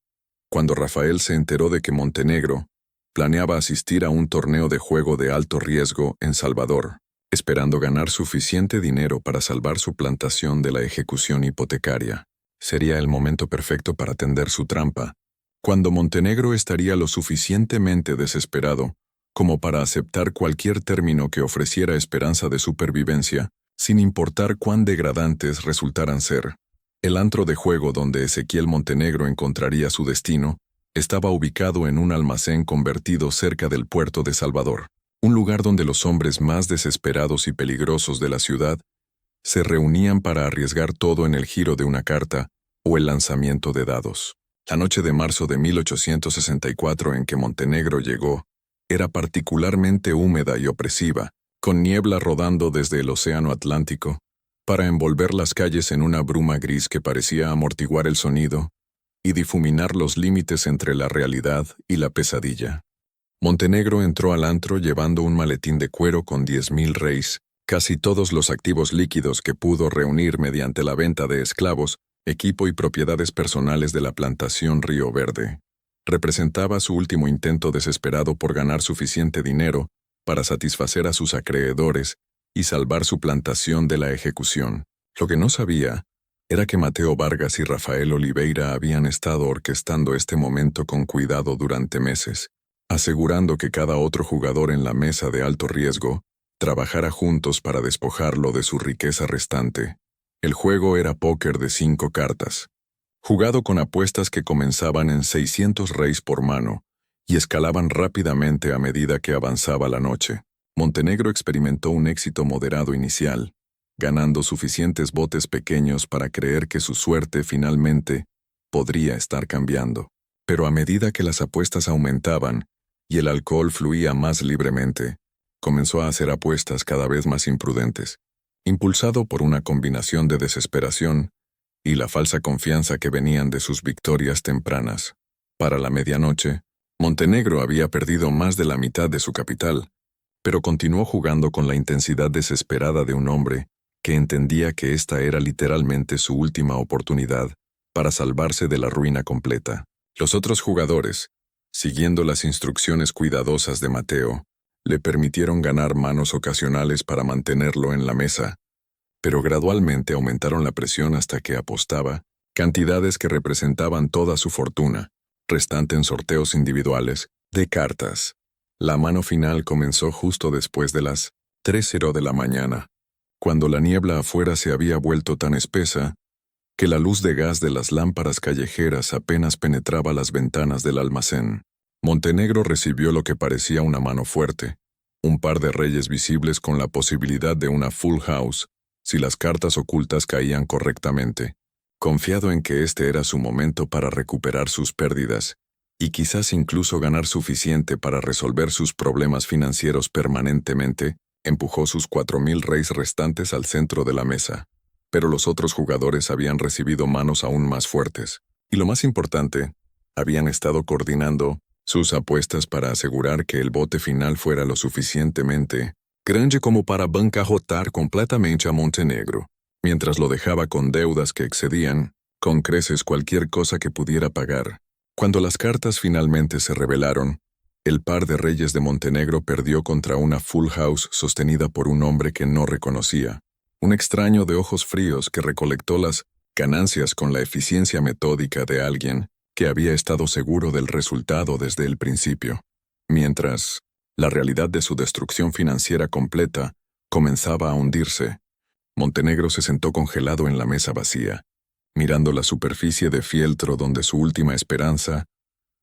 cuando Rafael se enteró de que Montenegro planeaba asistir a un torneo de juego de alto riesgo en Salvador, esperando ganar suficiente dinero para salvar su plantación de la ejecución hipotecaria. Sería el momento perfecto para tender su trampa, cuando Montenegro estaría lo suficientemente desesperado como para aceptar cualquier término que ofreciera esperanza de supervivencia, sin importar cuán degradantes resultaran ser. El antro de juego donde Ezequiel Montenegro encontraría su destino estaba ubicado en un almacén convertido cerca del puerto de Salvador, un lugar donde los hombres más desesperados y peligrosos de la ciudad se reunían para arriesgar todo en el giro de una carta o el lanzamiento de dados. La noche de marzo de 1864 en que Montenegro llegó era particularmente húmeda y opresiva, con niebla rodando desde el océano Atlántico, para envolver las calles en una bruma gris que parecía amortiguar el sonido y difuminar los límites entre la realidad y la pesadilla. Montenegro entró al antro llevando un maletín de cuero con 10.000 reis, casi todos los activos líquidos que pudo reunir mediante la venta de esclavos, equipo y propiedades personales de la plantación Río Verde. Representaba su último intento desesperado por ganar suficiente dinero para satisfacer a sus acreedores y salvar su plantación de la ejecución. Lo que no sabía era que Mateo Vargas y Rafael Oliveira habían estado orquestando este momento con cuidado durante meses, asegurando que cada otro jugador en la mesa de alto riesgo trabajara juntos para despojarlo de su riqueza restante. El juego era póker de 5 cartas, jugado con apuestas que comenzaban en 600 reis por mano y escalaban rápidamente a medida que avanzaba la noche. Montenegro experimentó un éxito moderado inicial, ganando suficientes botes pequeños para creer que su suerte finalmente podría estar cambiando. Pero a medida que las apuestas aumentaban y el alcohol fluía más libremente, comenzó a hacer apuestas cada vez más imprudentes, impulsado por una combinación de desesperación y la falsa confianza que venían de sus victorias tempranas. Para la medianoche, Montenegro había perdido más de la mitad de su capital, pero continuó jugando con la intensidad desesperada de un hombre que entendía que esta era literalmente su última oportunidad para salvarse de la ruina completa. Los otros jugadores, siguiendo las instrucciones cuidadosas de Mateo, le permitieron ganar manos ocasionales para mantenerlo en la mesa, pero gradualmente aumentaron la presión hasta que apostaba cantidades que representaban toda su fortuna, restante en sorteos individuales, de cartas. La mano final comenzó justo después de las 3:00 de la mañana, cuando la niebla afuera se había vuelto tan espesa que la luz de gas de las lámparas callejeras apenas penetraba las ventanas del almacén. Montenegro recibió lo que parecía una mano fuerte, un par de reyes visibles con la posibilidad de una full house si las cartas ocultas caían correctamente. Confiado en que este era su momento para recuperar sus pérdidas, y quizás incluso ganar suficiente para resolver sus problemas financieros permanentemente, empujó sus 4.000 reis restantes al centro de la mesa. Pero los otros jugadores habían recibido manos aún más fuertes, y lo más importante, habían estado coordinando sus apuestas para asegurar que el bote final fuera lo suficientemente grande como para bancarrotar completamente a Montenegro, mientras lo dejaba con deudas que excedían, con creces cualquier cosa que pudiera pagar. Cuando las cartas finalmente se revelaron, el par de reyes de Montenegro perdió contra una full house sostenida por un hombre que no reconocía, un extraño de ojos fríos que recolectó las ganancias con la eficiencia metódica de alguien que había estado seguro del resultado desde el principio, mientras la realidad de su destrucción financiera completa comenzaba a hundirse. Montenegro se sentó congelado en la mesa vacía, mirando la superficie de fieltro donde su última esperanza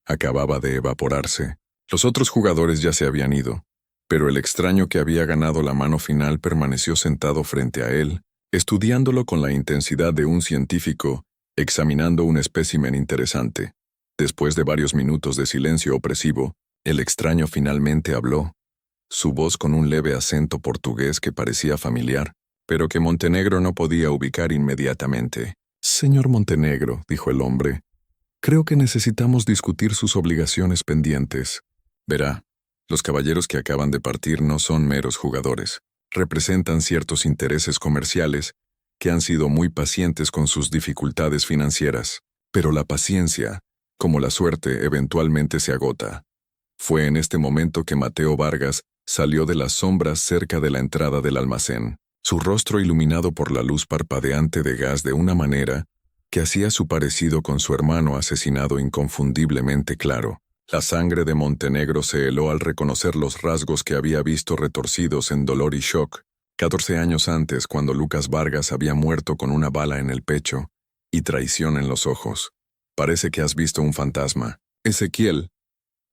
acababa de evaporarse. Los otros jugadores ya se habían ido, pero el extraño que había ganado la mano final permaneció sentado frente a él, estudiándolo con la intensidad de un científico examinando un espécimen interesante. Después de varios minutos de silencio opresivo, el extraño finalmente habló, su voz con un leve acento portugués que parecía familiar, pero que Montenegro no podía ubicar inmediatamente. «Señor Montenegro», dijo el hombre, «creo que necesitamos discutir sus obligaciones pendientes. Verá, los caballeros que acaban de partir no son meros jugadores. Representan ciertos intereses comerciales que han sido muy pacientes con sus dificultades financieras. Pero la paciencia, como la suerte, eventualmente se agota». Fue en este momento que Mateo Vargas salió de las sombras cerca de la entrada del almacén, su rostro iluminado por la luz parpadeante de gas de una manera que hacía su parecido con su hermano asesinado inconfundiblemente claro. La sangre de Montenegro se heló al reconocer los rasgos que había visto retorcidos en dolor y shock 14 años antes, cuando Lucas Vargas había muerto con una bala en el pecho y traición en los ojos. «Parece que has visto un fantasma, Ezequiel»,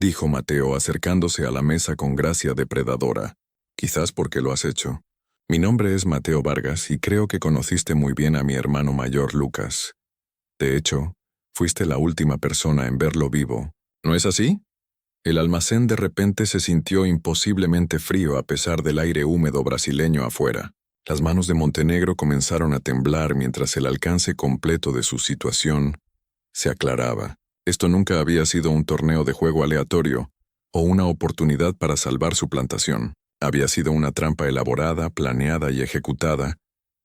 dijo Mateo acercándose a la mesa con gracia depredadora. «Quizás porque lo has hecho. Mi nombre es Mateo Vargas y creo que conociste muy bien a mi hermano mayor Lucas. De hecho, fuiste la última persona en verlo vivo. ¿No es así?» El almacén de repente se sintió imposiblemente frío a pesar del aire húmedo brasileño afuera. Las manos de Montenegro comenzaron a temblar mientras el alcance completo de su situación se aclaraba. Esto nunca había sido un torneo de juego aleatorio, o una oportunidad para salvar su plantación. Había sido una trampa elaborada, planeada y ejecutada,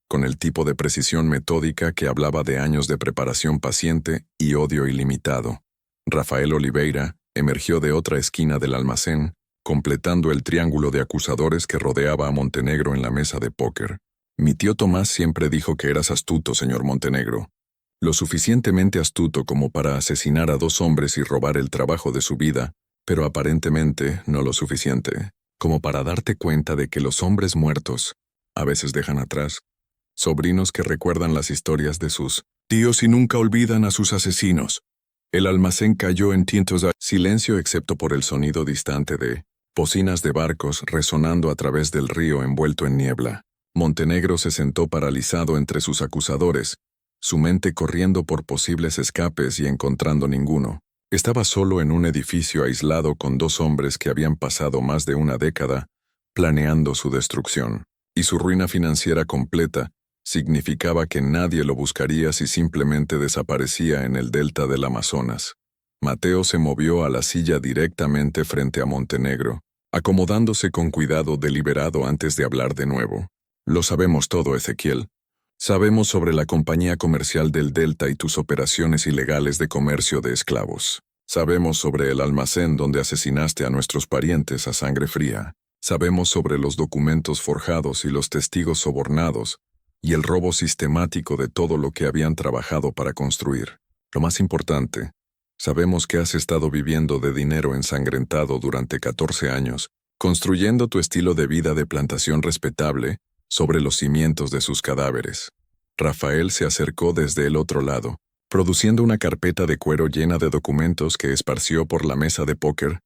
con el tipo de precisión metódica que hablaba de años de preparación paciente y odio ilimitado. Rafael Oliveira emergió de otra esquina del almacén, completando el triángulo de acusadores que rodeaba a Montenegro en la mesa de póker. Mi tío Tomás siempre dijo que eras astuto, señor Montenegro. Lo suficientemente astuto como para asesinar a 2 hombres y robar el trabajo de su vida, pero aparentemente no lo suficiente, como para darte cuenta de que los hombres muertos a veces dejan atrás sobrinos que recuerdan las historias de sus tíos y nunca olvidan a sus asesinos. El almacén cayó en tintos silencio excepto por el sonido distante de bocinas de barcos resonando a través del río envuelto en niebla. Montenegro se sentó paralizado entre sus acusadores, su mente corriendo por posibles escapes y encontrando ninguno. Estaba solo en un edificio aislado con 2 hombres que habían pasado más de una década planeando su destrucción, y su ruina financiera completa significaba que nadie lo buscaría si simplemente desaparecía en el delta del Amazonas. Mateo se movió a la silla directamente frente a Montenegro, acomodándose con cuidado deliberado antes de hablar de nuevo. Lo sabemos todo, Ezequiel. Sabemos sobre la compañía comercial del Delta y tus operaciones ilegales de comercio de esclavos. Sabemos sobre el almacén donde asesinaste a nuestros parientes a sangre fría. Sabemos sobre los documentos forjados y los testigos sobornados, y el robo sistemático de todo lo que habían trabajado para construir. Lo más importante, sabemos que has estado viviendo de dinero ensangrentado durante 14 años, construyendo tu estilo de vida de plantación respetable sobre los cimientos de sus cadáveres. Rafael se acercó desde el otro lado, produciendo una carpeta de cuero llena de documentos que esparció por la mesa de póker,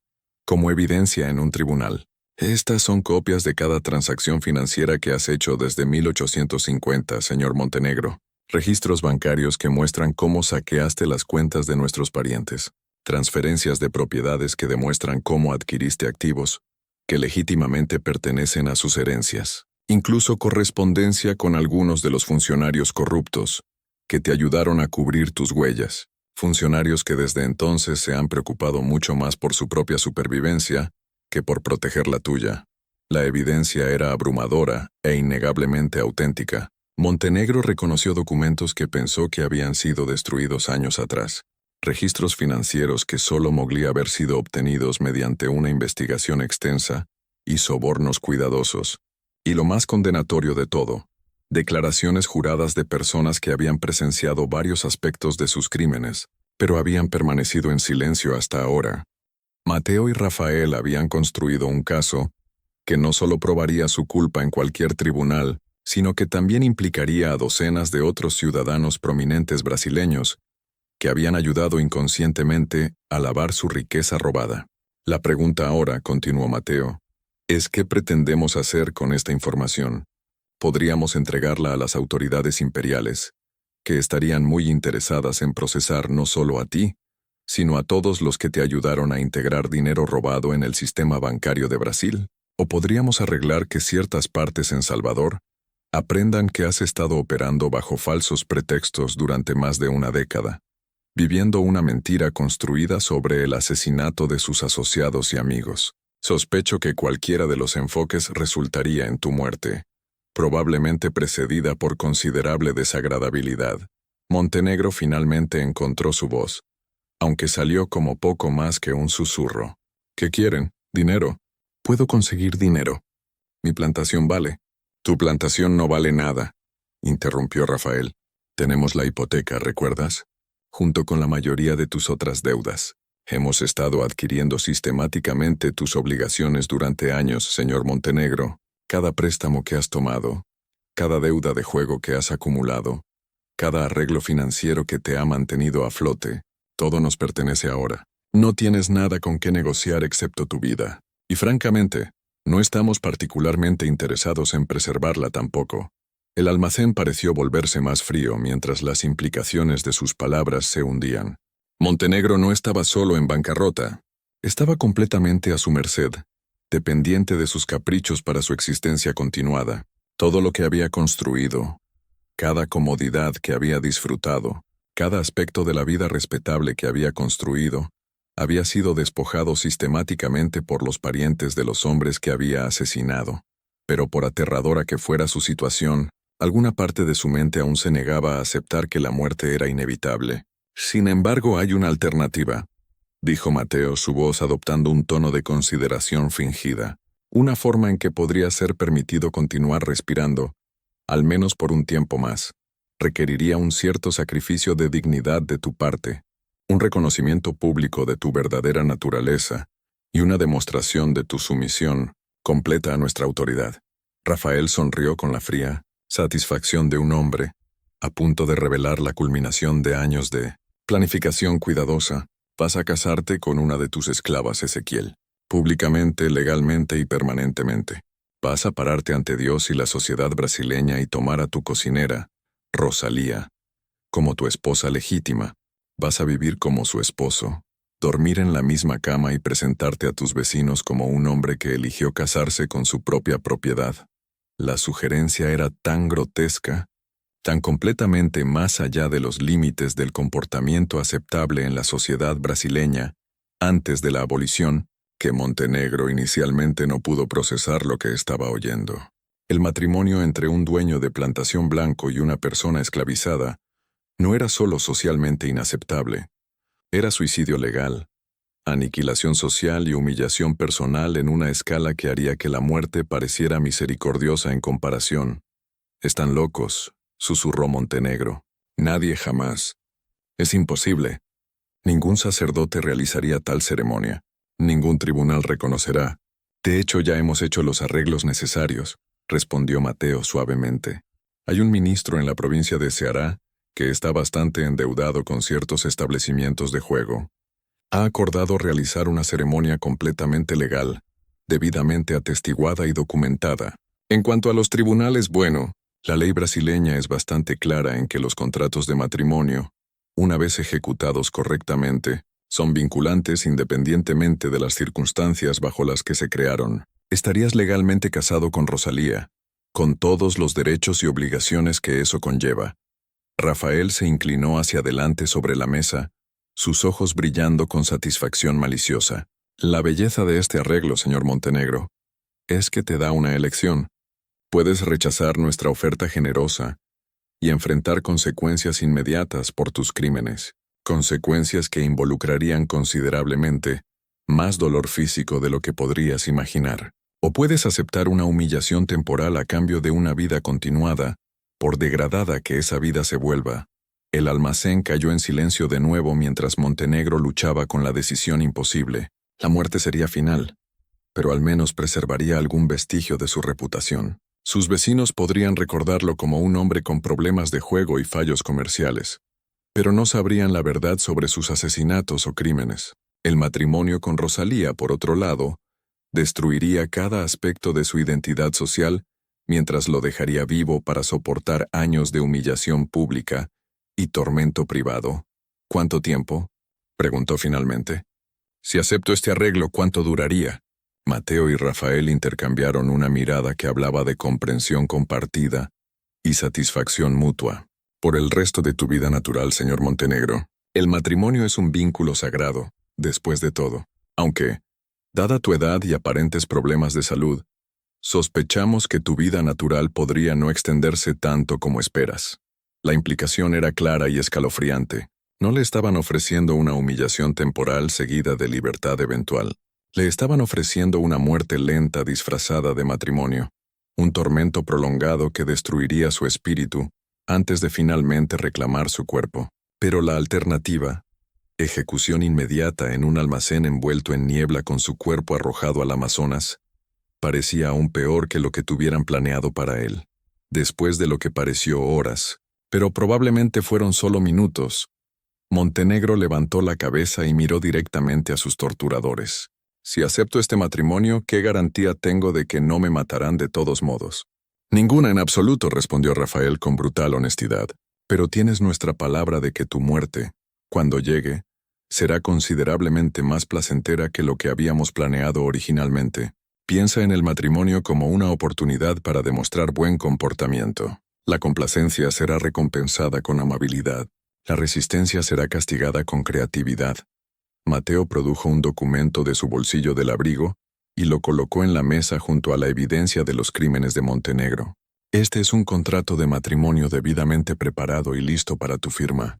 como evidencia en un tribunal. Estas son copias de cada transacción financiera que has hecho desde 1850, señor Montenegro. Registros bancarios que muestran cómo saqueaste las cuentas de nuestros parientes. Transferencias de propiedades que demuestran cómo adquiriste activos que legítimamente pertenecen a sus herencias. Incluso correspondencia con algunos de los funcionarios corruptos que te ayudaron a cubrir tus huellas. Funcionarios que desde entonces se han preocupado mucho más por su propia supervivencia que por proteger la tuya. La evidencia era abrumadora e innegablemente auténtica. Montenegro reconoció documentos que pensó que habían sido destruidos años atrás. Registros financieros que solo mogli haber sido obtenidos mediante una investigación extensa y sobornos cuidadosos. Y lo más condenatorio de todo, declaraciones juradas de personas que habían presenciado varios aspectos de sus crímenes, pero habían permanecido en silencio hasta ahora. Mateo y Rafael habían construido un caso que no solo probaría su culpa en cualquier tribunal, sino que también implicaría a docenas de otros ciudadanos prominentes brasileños que habían ayudado inconscientemente a lavar su riqueza robada. La pregunta ahora, continuó Mateo, es ¿qué pretendemos hacer con esta información? Podríamos entregarla a las autoridades imperiales, que estarían muy interesadas en procesar no solo a ti, sino a todos los que te ayudaron a integrar dinero robado en el sistema bancario de Brasil. O podríamos arreglar que ciertas partes en Salvador aprendan que has estado operando bajo falsos pretextos durante más de una década, viviendo una mentira construida sobre el asesinato de sus asociados y amigos. Sospecho que cualquiera de los enfoques resultaría en tu muerte, probablemente precedida por considerable desagradabilidad. Montenegro finalmente encontró su voz, aunque salió como poco más que un susurro. ¿Qué quieren? ¿Dinero? Puedo conseguir dinero. Mi plantación vale. Tu plantación no vale nada, interrumpió Rafael. Tenemos la hipoteca, ¿recuerdas? Junto con la mayoría de tus otras deudas. Hemos estado adquiriendo sistemáticamente tus obligaciones durante años, señor Montenegro. Cada préstamo que has tomado, cada deuda de juego que has acumulado, cada arreglo financiero que te ha mantenido a flote, todo nos pertenece ahora. No tienes nada con qué negociar excepto tu vida. Y francamente, no estamos particularmente interesados en preservarla tampoco. El almacén pareció volverse más frío mientras las implicaciones de sus palabras se hundían. Montenegro no estaba solo en bancarrota. Estaba completamente a su merced, dependiente de sus caprichos para su existencia continuada. Todo lo que había construido, cada comodidad que había disfrutado, cada aspecto de la vida respetable que había construido, Había sido despojado sistemáticamente por los parientes de los hombres que había asesinado. Pero por aterradora que fuera su situación, alguna parte de su mente aún se negaba a aceptar que la muerte era inevitable. Sin embargo, hay una alternativa, dijo Mateo, su voz adoptando un tono de consideración fingida. Una forma en que podría ser permitido continuar respirando, al menos por un tiempo más. Requeriría un cierto sacrificio de dignidad de tu parte, un reconocimiento público de tu verdadera naturaleza y una demostración de tu sumisión completa a nuestra autoridad. Rafael sonrió con la fría satisfacción de un hombre a punto de revelar la culminación de años de planificación cuidadosa. Vas a casarte con una de tus esclavas, Ezequiel, públicamente, legalmente y permanentemente. Vas a pararte ante Dios y la sociedad brasileña y tomar a tu cocinera, Rosalía, como tu esposa legítima. Vas a vivir como su esposo, dormir en la misma cama y presentarte a tus vecinos como un hombre que eligió casarse con su propia propiedad. La sugerencia era tan grotesca, tan completamente más allá de los límites del comportamiento aceptable en la sociedad brasileña antes de la abolición, que Montenegro inicialmente no pudo procesar lo que estaba oyendo. El matrimonio entre un dueño de plantación blanco y una persona esclavizada no era solo socialmente inaceptable, era suicidio legal, aniquilación social y humillación personal en una escala que haría que la muerte pareciera misericordiosa en comparación. Están locos, susurró Montenegro. Nadie jamás. Es imposible. Ningún sacerdote realizaría tal ceremonia. Ningún tribunal reconocerá. De hecho, ya hemos hecho los arreglos necesarios, respondió Mateo suavemente. Hay un ministro en la provincia de Ceará que está bastante endeudado con ciertos establecimientos de juego. Ha acordado realizar una ceremonia completamente legal, debidamente atestiguada y documentada. En cuanto a los tribunales, bueno, la ley brasileña es bastante clara en que los contratos de matrimonio, una vez ejecutados correctamente, son vinculantes independientemente de las circunstancias bajo las que se crearon. Estarías legalmente casado con Rosalía, con todos los derechos y obligaciones que eso conlleva. Rafael se inclinó hacia adelante sobre la mesa, sus ojos brillando con satisfacción maliciosa. La belleza de este arreglo, señor Montenegro, es que te da una elección. Puedes rechazar nuestra oferta generosa y enfrentar consecuencias inmediatas por tus crímenes, consecuencias que involucrarían considerablemente más dolor físico de lo que podrías imaginar. O puedes aceptar una humillación temporal a cambio de una vida continuada, por degradada que esa vida se vuelva. El almacén cayó en silencio de nuevo mientras Montenegro luchaba con la decisión imposible. La muerte sería final, pero al menos preservaría algún vestigio de su reputación. Sus vecinos podrían recordarlo como un hombre con problemas de juego y fallos comerciales, pero no sabrían la verdad sobre sus asesinatos o crímenes. El matrimonio con Rosalía, por otro lado, destruiría cada aspecto de su identidad social mientras lo dejaría vivo para soportar años de humillación pública y tormento privado. ¿Cuánto tiempo?, preguntó finalmente. Si acepto este arreglo, ¿cuánto duraría? Mateo y Rafael intercambiaron una mirada que hablaba de comprensión compartida y satisfacción mutua. Por el resto de tu vida natural, señor Montenegro, el matrimonio es un vínculo sagrado, después de todo. Aunque, dada tu edad y aparentes problemas de salud, sospechamos que tu vida natural podría no extenderse tanto como esperas. La implicación era clara y escalofriante. No le estaban ofreciendo una humillación temporal seguida de libertad eventual. Le estaban ofreciendo una muerte lenta disfrazada de matrimonio, un tormento prolongado que destruiría su espíritu antes de finalmente reclamar su cuerpo. Pero la alternativa, ejecución inmediata en un almacén envuelto en niebla con su cuerpo arrojado al Amazonas, parecía aún peor que lo que tuvieran planeado para él. Después de lo que pareció horas, pero probablemente fueron solo minutos, Montenegro levantó la cabeza y miró directamente a sus torturadores. Si acepto este matrimonio, ¿qué garantía tengo de que no me matarán de todos modos? Ninguna en absoluto, respondió Rafael con brutal honestidad. Pero tienes nuestra palabra de que tu muerte, cuando llegue, será considerablemente más placentera que lo que habíamos planeado originalmente. Piensa en el matrimonio como una oportunidad para demostrar buen comportamiento. La complacencia será recompensada con amabilidad. La resistencia será castigada con creatividad. Mateo produjo un documento de su bolsillo del abrigo y lo colocó en la mesa junto a la evidencia de los crímenes de Montenegro. Este es un contrato de matrimonio debidamente preparado y listo para tu firma.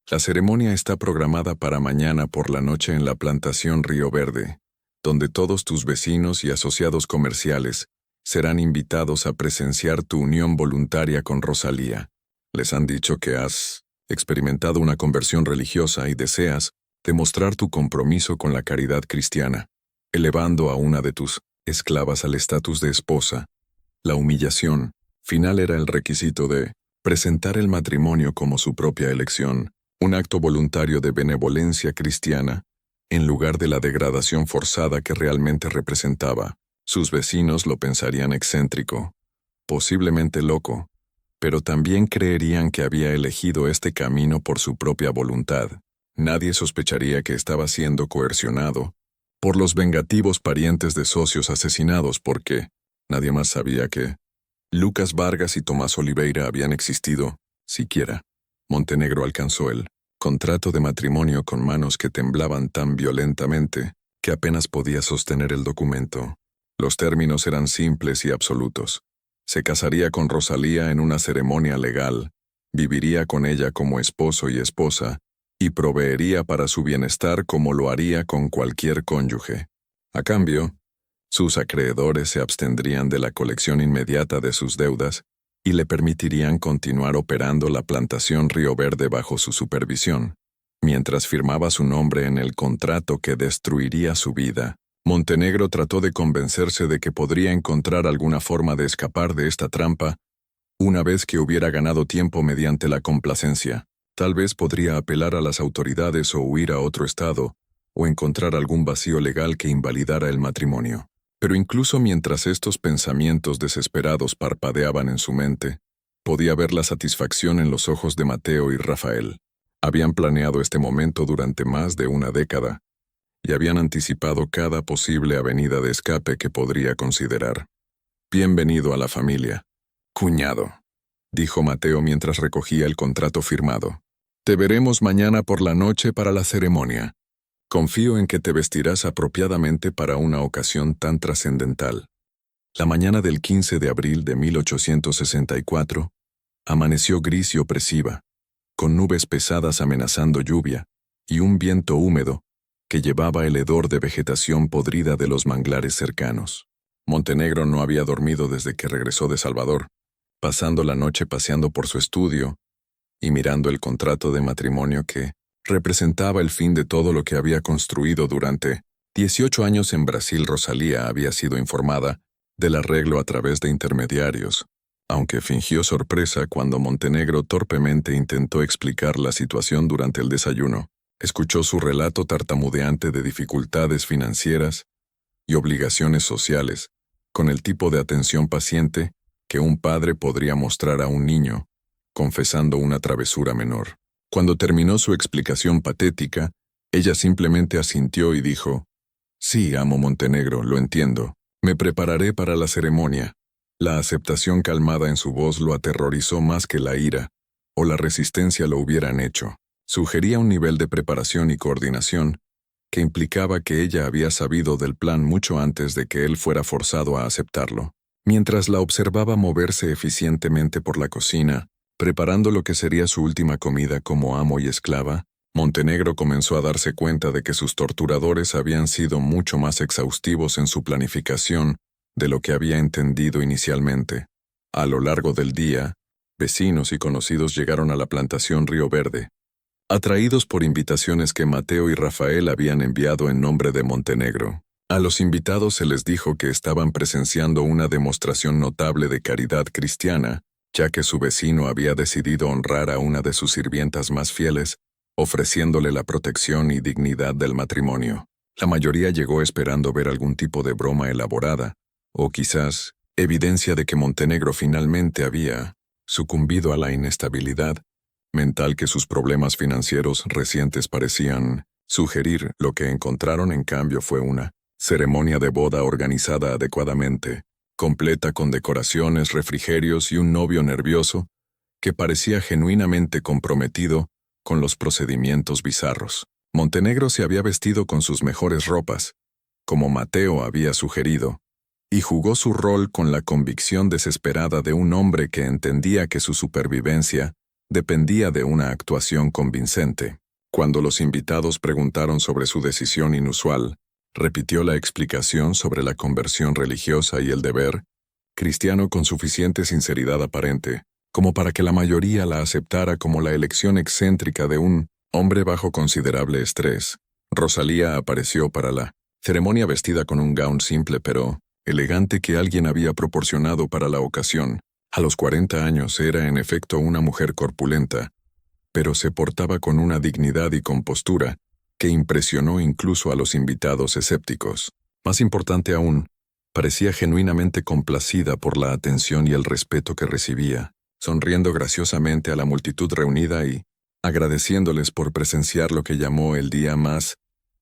La ceremonia está programada para mañana por la noche en la plantación Río Verde, donde todos tus vecinos y asociados comerciales serán invitados a presenciar tu unión voluntaria con Rosalía. Les han dicho que has experimentado una conversión religiosa y deseas demostrar tu compromiso con la caridad cristiana, elevando a una de tus esclavas al estatus de esposa. La humillación final era el requisito de presentar el matrimonio como su propia elección, un acto voluntario de benevolencia cristiana, en lugar de la degradación forzada que realmente representaba. Sus vecinos lo pensarían excéntrico, posiblemente loco, pero también creerían que había elegido este camino por su propia voluntad. Nadie sospecharía que estaba siendo coercionado por los vengativos parientes de socios asesinados porque nadie más sabía que Lucas Vargas y Tomás Oliveira habían existido, siquiera. Montenegro alcanzó el contrato de matrimonio con manos que temblaban tan violentamente que apenas podía sostener el documento. Los términos eran simples y absolutos. Se casaría con Rosalía en una ceremonia legal, viviría con ella como esposo y esposa, y proveería para su bienestar como lo haría con cualquier cónyuge. A cambio, sus acreedores se abstendrían de la colección inmediata de sus deudas y le permitirían continuar operando la plantación Río Verde bajo su supervisión. Mientras firmaba su nombre en el contrato que destruiría su vida, Montenegro trató de convencerse de que podría encontrar alguna forma de escapar de esta trampa una vez que hubiera ganado tiempo mediante la complacencia. Tal vez podría apelar a las autoridades o huir a otro estado, o encontrar algún vacío legal que invalidara el matrimonio. Pero incluso mientras estos pensamientos desesperados parpadeaban en su mente, podía ver la satisfacción en los ojos de Mateo y Rafael. Habían planeado este momento durante más de una década, y habían anticipado cada posible avenida de escape que podría considerar. «Bienvenido a la familia, cuñado», dijo Mateo mientras recogía el contrato firmado. «Te veremos mañana por la noche para la ceremonia. Confío en que te vestirás apropiadamente para una ocasión tan trascendental». La mañana del 15 de abril de 1864 amaneció gris y opresiva, con nubes pesadas amenazando lluvia, y un viento húmedo que llevaba el hedor de vegetación podrida de los manglares cercanos. Montenegro no había dormido desde que regresó de Salvador, pasando la noche paseando por su estudio y mirando el contrato de matrimonio que representaba el fin de todo lo que había construido durante 18 años en Brasil. Rosalía había sido informada del arreglo a través de intermediarios, aunque fingió sorpresa cuando Montenegro torpemente intentó explicar la situación durante el desayuno. Escuchó su relato tartamudeante de dificultades financieras y obligaciones sociales, con el tipo de atención paciente que un padre podría mostrar a un niño, confesando una travesura menor. Cuando terminó su explicación patética, ella simplemente asintió y dijo: «Sí, amo Montenegro, lo entiendo. Me prepararé para la ceremonia». La aceptación calmada en su voz lo aterrorizó más que la ira o la resistencia lo hubieran hecho. Sugería un nivel de preparación y coordinación que implicaba que ella había sabido del plan mucho antes de que él fuera forzado a aceptarlo. Mientras la observaba moverse eficientemente por la cocina, preparando lo que sería su última comida como amo y esclava, Montenegro comenzó a darse cuenta de que sus torturadores habían sido mucho más exhaustivos en su planificación de lo que había entendido inicialmente. A lo largo del día, vecinos y conocidos llegaron a la plantación Río Verde, atraídos por invitaciones que Mateo y Rafael habían enviado en nombre de Montenegro. A los invitados se les dijo que estaban presenciando una demostración notable de caridad cristiana, ya que su vecino había decidido honrar a una de sus sirvientas más fieles, ofreciéndole la protección y dignidad del matrimonio. La mayoría llegó esperando ver algún tipo de broma elaborada, o quizás evidencia de que Montenegro finalmente había sucumbido a la inestabilidad mental que sus problemas financieros recientes parecían sugerir. Lo que encontraron en cambio fue una ceremonia de boda organizada adecuadamente, completa con decoraciones, refrigerios y un novio nervioso que parecía genuinamente comprometido con los procedimientos bizarros. Montenegro se había vestido con sus mejores ropas, como Mateo había sugerido, y jugó su rol con la convicción desesperada de un hombre que entendía que su supervivencia dependía de una actuación convincente. Cuando los invitados preguntaron sobre su decisión inusual, repitió la explicación sobre la conversión religiosa y el deber cristiano con suficiente sinceridad aparente, como para que la mayoría la aceptara como la elección excéntrica de un hombre bajo considerable estrés. Rosalía apareció para la ceremonia vestida con un gown simple pero elegante que alguien había proporcionado para la ocasión. A los 40 años era en efecto una mujer corpulenta, pero se portaba con una dignidad y compostura que impresionó incluso a los invitados escépticos. Más importante aún, parecía genuinamente complacida por la atención y el respeto que recibía, sonriendo graciosamente a la multitud reunida y agradeciéndoles por presenciar lo que llamó el día más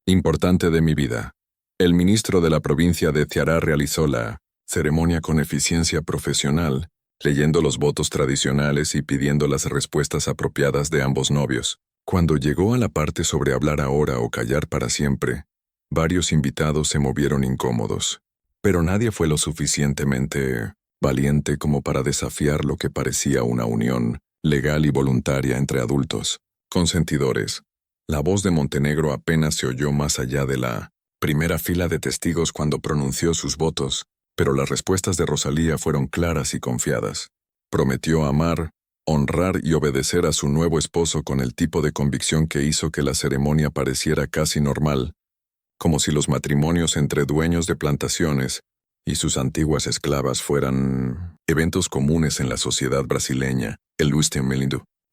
importante de mi vida. El ministro de la provincia de Ceará realizó la ceremonia con eficiencia profesional, leyendo los votos tradicionales y pidiendo las respuestas apropiadas de ambos novios. Cuando llegó a la parte sobre hablar ahora o callar para siempre, varios invitados se movieron incómodos, pero nadie fue lo suficientemente valiente como para desafiar lo que parecía una unión legal y voluntaria entre adultos, consentidores. La voz de Montenegro apenas se oyó más allá de la primera fila de testigos cuando pronunció sus votos, pero las respuestas de Rosalía fueron claras y confiadas. Prometió amar, honrar y obedecer a su nuevo esposo con el tipo de convicción que hizo que la ceremonia pareciera casi normal, como si los matrimonios entre dueños de plantaciones y sus antiguas esclavas fueran eventos comunes en la sociedad brasileña. El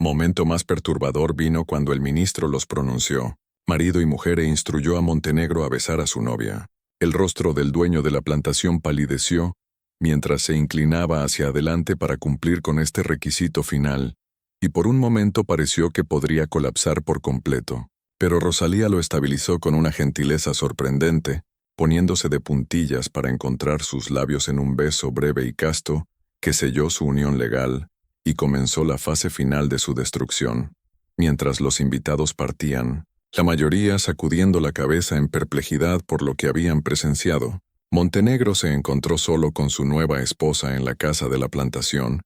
momento más perturbador vino cuando el ministro los pronunció, marido y mujer, e instruyó a Montenegro a besar a su novia. El rostro del dueño de la plantación palideció mientras se inclinaba hacia adelante para cumplir con este requisito final, y por un momento pareció que podría colapsar por completo. Pero Rosalía lo estabilizó con una gentileza sorprendente, poniéndose de puntillas para encontrar sus labios en un beso breve y casto que selló su unión legal, y comenzó la fase final de su destrucción. Mientras los invitados partían, la mayoría sacudiendo la cabeza en perplejidad por lo que habían presenciado, Montenegro se encontró solo con su nueva esposa en la casa de la plantación,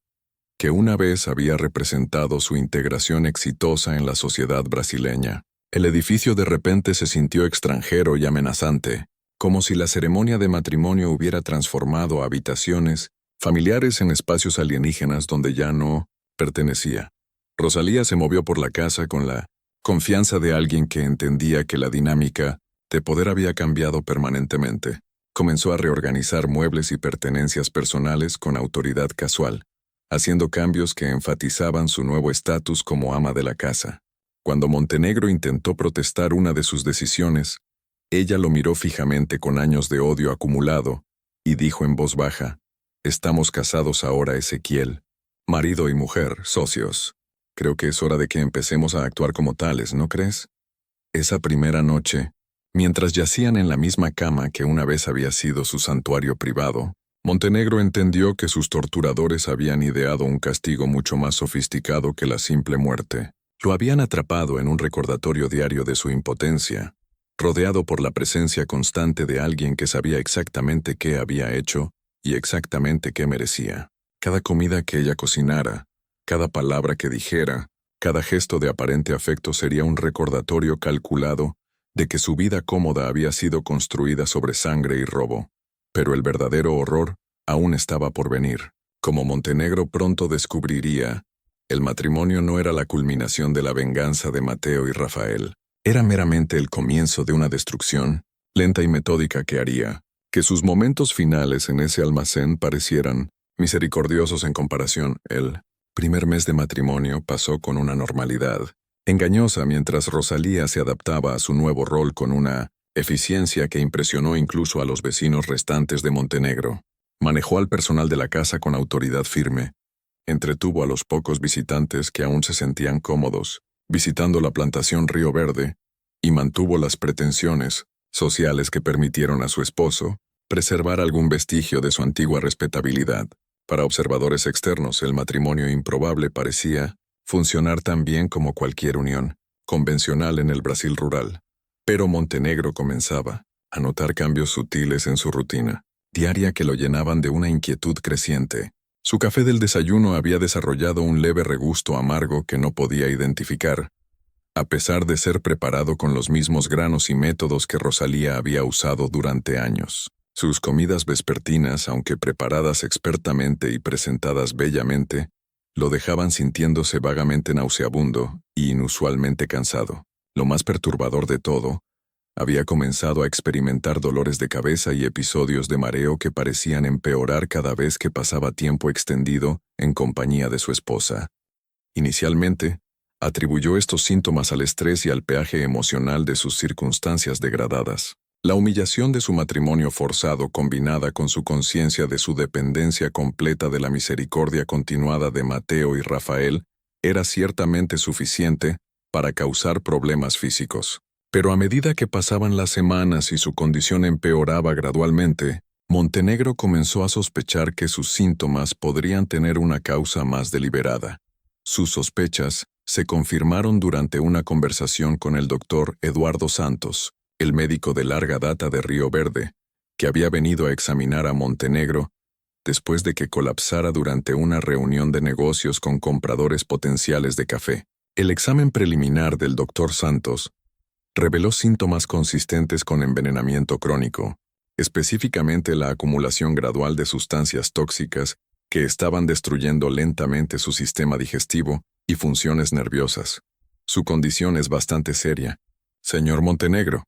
que una vez había representado su integración exitosa en la sociedad brasileña. El edificio de repente se sintió extranjero y amenazante, como si la ceremonia de matrimonio hubiera transformado habitaciones familiares en espacios alienígenas donde ya no pertenecía. Rosalía se movió por la casa con la confianza de alguien que entendía que la dinámica de poder había cambiado permanentemente. Comenzó a reorganizar muebles y pertenencias personales con autoridad casual, haciendo cambios que enfatizaban su nuevo estatus como ama de la casa. Cuando Montenegro intentó protestar una de sus decisiones, ella lo miró fijamente con años de odio acumulado y dijo en voz baja: «Estamos casados ahora, Ezequiel. Marido y mujer, socios. Creo que es hora de que empecemos a actuar como tales, ¿no crees?» Esa primera noche, mientras yacían en la misma cama que una vez había sido su santuario privado, Montenegro entendió que sus torturadores habían ideado un castigo mucho más sofisticado que la simple muerte. Lo habían atrapado en un recordatorio diario de su impotencia, rodeado por la presencia constante de alguien que sabía exactamente qué había hecho y exactamente qué merecía. Cada comida que ella cocinara, cada palabra que dijera, cada gesto de aparente afecto sería un recordatorio calculado de que su vida cómoda había sido construida sobre sangre y robo. Pero el verdadero horror aún estaba por venir. Como Montenegro pronto descubriría, el matrimonio no era la culminación de la venganza de Mateo y Rafael. Era meramente el comienzo de una destrucción, lenta y metódica, que haría que sus momentos finales en ese almacén parecieran misericordiosos en comparación. El primer mes de matrimonio pasó con una normalidad engañosa mientras Rosalía se adaptaba a su nuevo rol con una eficiencia que impresionó incluso a los vecinos restantes de Montenegro. Manejó al personal de la casa con autoridad firme, entretuvo a los pocos visitantes que aún se sentían cómodos visitando la plantación Río Verde, y mantuvo las pretensiones sociales que permitieron a su esposo preservar algún vestigio de su antigua respetabilidad. Para observadores externos, el matrimonio improbable parecía funcionar tan bien como cualquier unión. convencional en el Brasil rural. Pero Montenegro comenzaba a notar cambios sutiles en su rutina diaria que lo llenaban de una inquietud creciente. Su café del desayuno había desarrollado un leve regusto amargo que no podía identificar, a pesar de ser preparado con los mismos granos y métodos que Rosalía había usado durante años. Sus comidas vespertinas, aunque preparadas expertamente y presentadas bellamente, lo dejaban sintiéndose vagamente nauseabundo y inusualmente cansado. Lo más perturbador de todo, había comenzado a experimentar dolores de cabeza y episodios de mareo que parecían empeorar cada vez que pasaba tiempo extendido en compañía de su esposa. Inicialmente, atribuyó estos síntomas al estrés y al peaje emocional de sus circunstancias degradadas. La humillación de su matrimonio forzado, combinada con su conciencia de su dependencia completa de la misericordia continuada de Mateo y Rafael, era ciertamente suficiente para causar problemas físicos. Pero a medida que pasaban las semanas y su condición empeoraba gradualmente, Montenegro comenzó a sospechar que sus síntomas podrían tener una causa más deliberada. Sus sospechas se confirmaron durante una conversación con el doctor Eduardo Santos, el médico de larga data de Río Verde, que había venido a examinar a Montenegro después de que colapsara durante una reunión de negocios con compradores potenciales de café. El examen preliminar del doctor Santos reveló síntomas consistentes con envenenamiento crónico, específicamente la acumulación gradual de sustancias tóxicas que estaban destruyendo lentamente su sistema digestivo y funciones nerviosas. Su condición es bastante seria, señor Montenegro,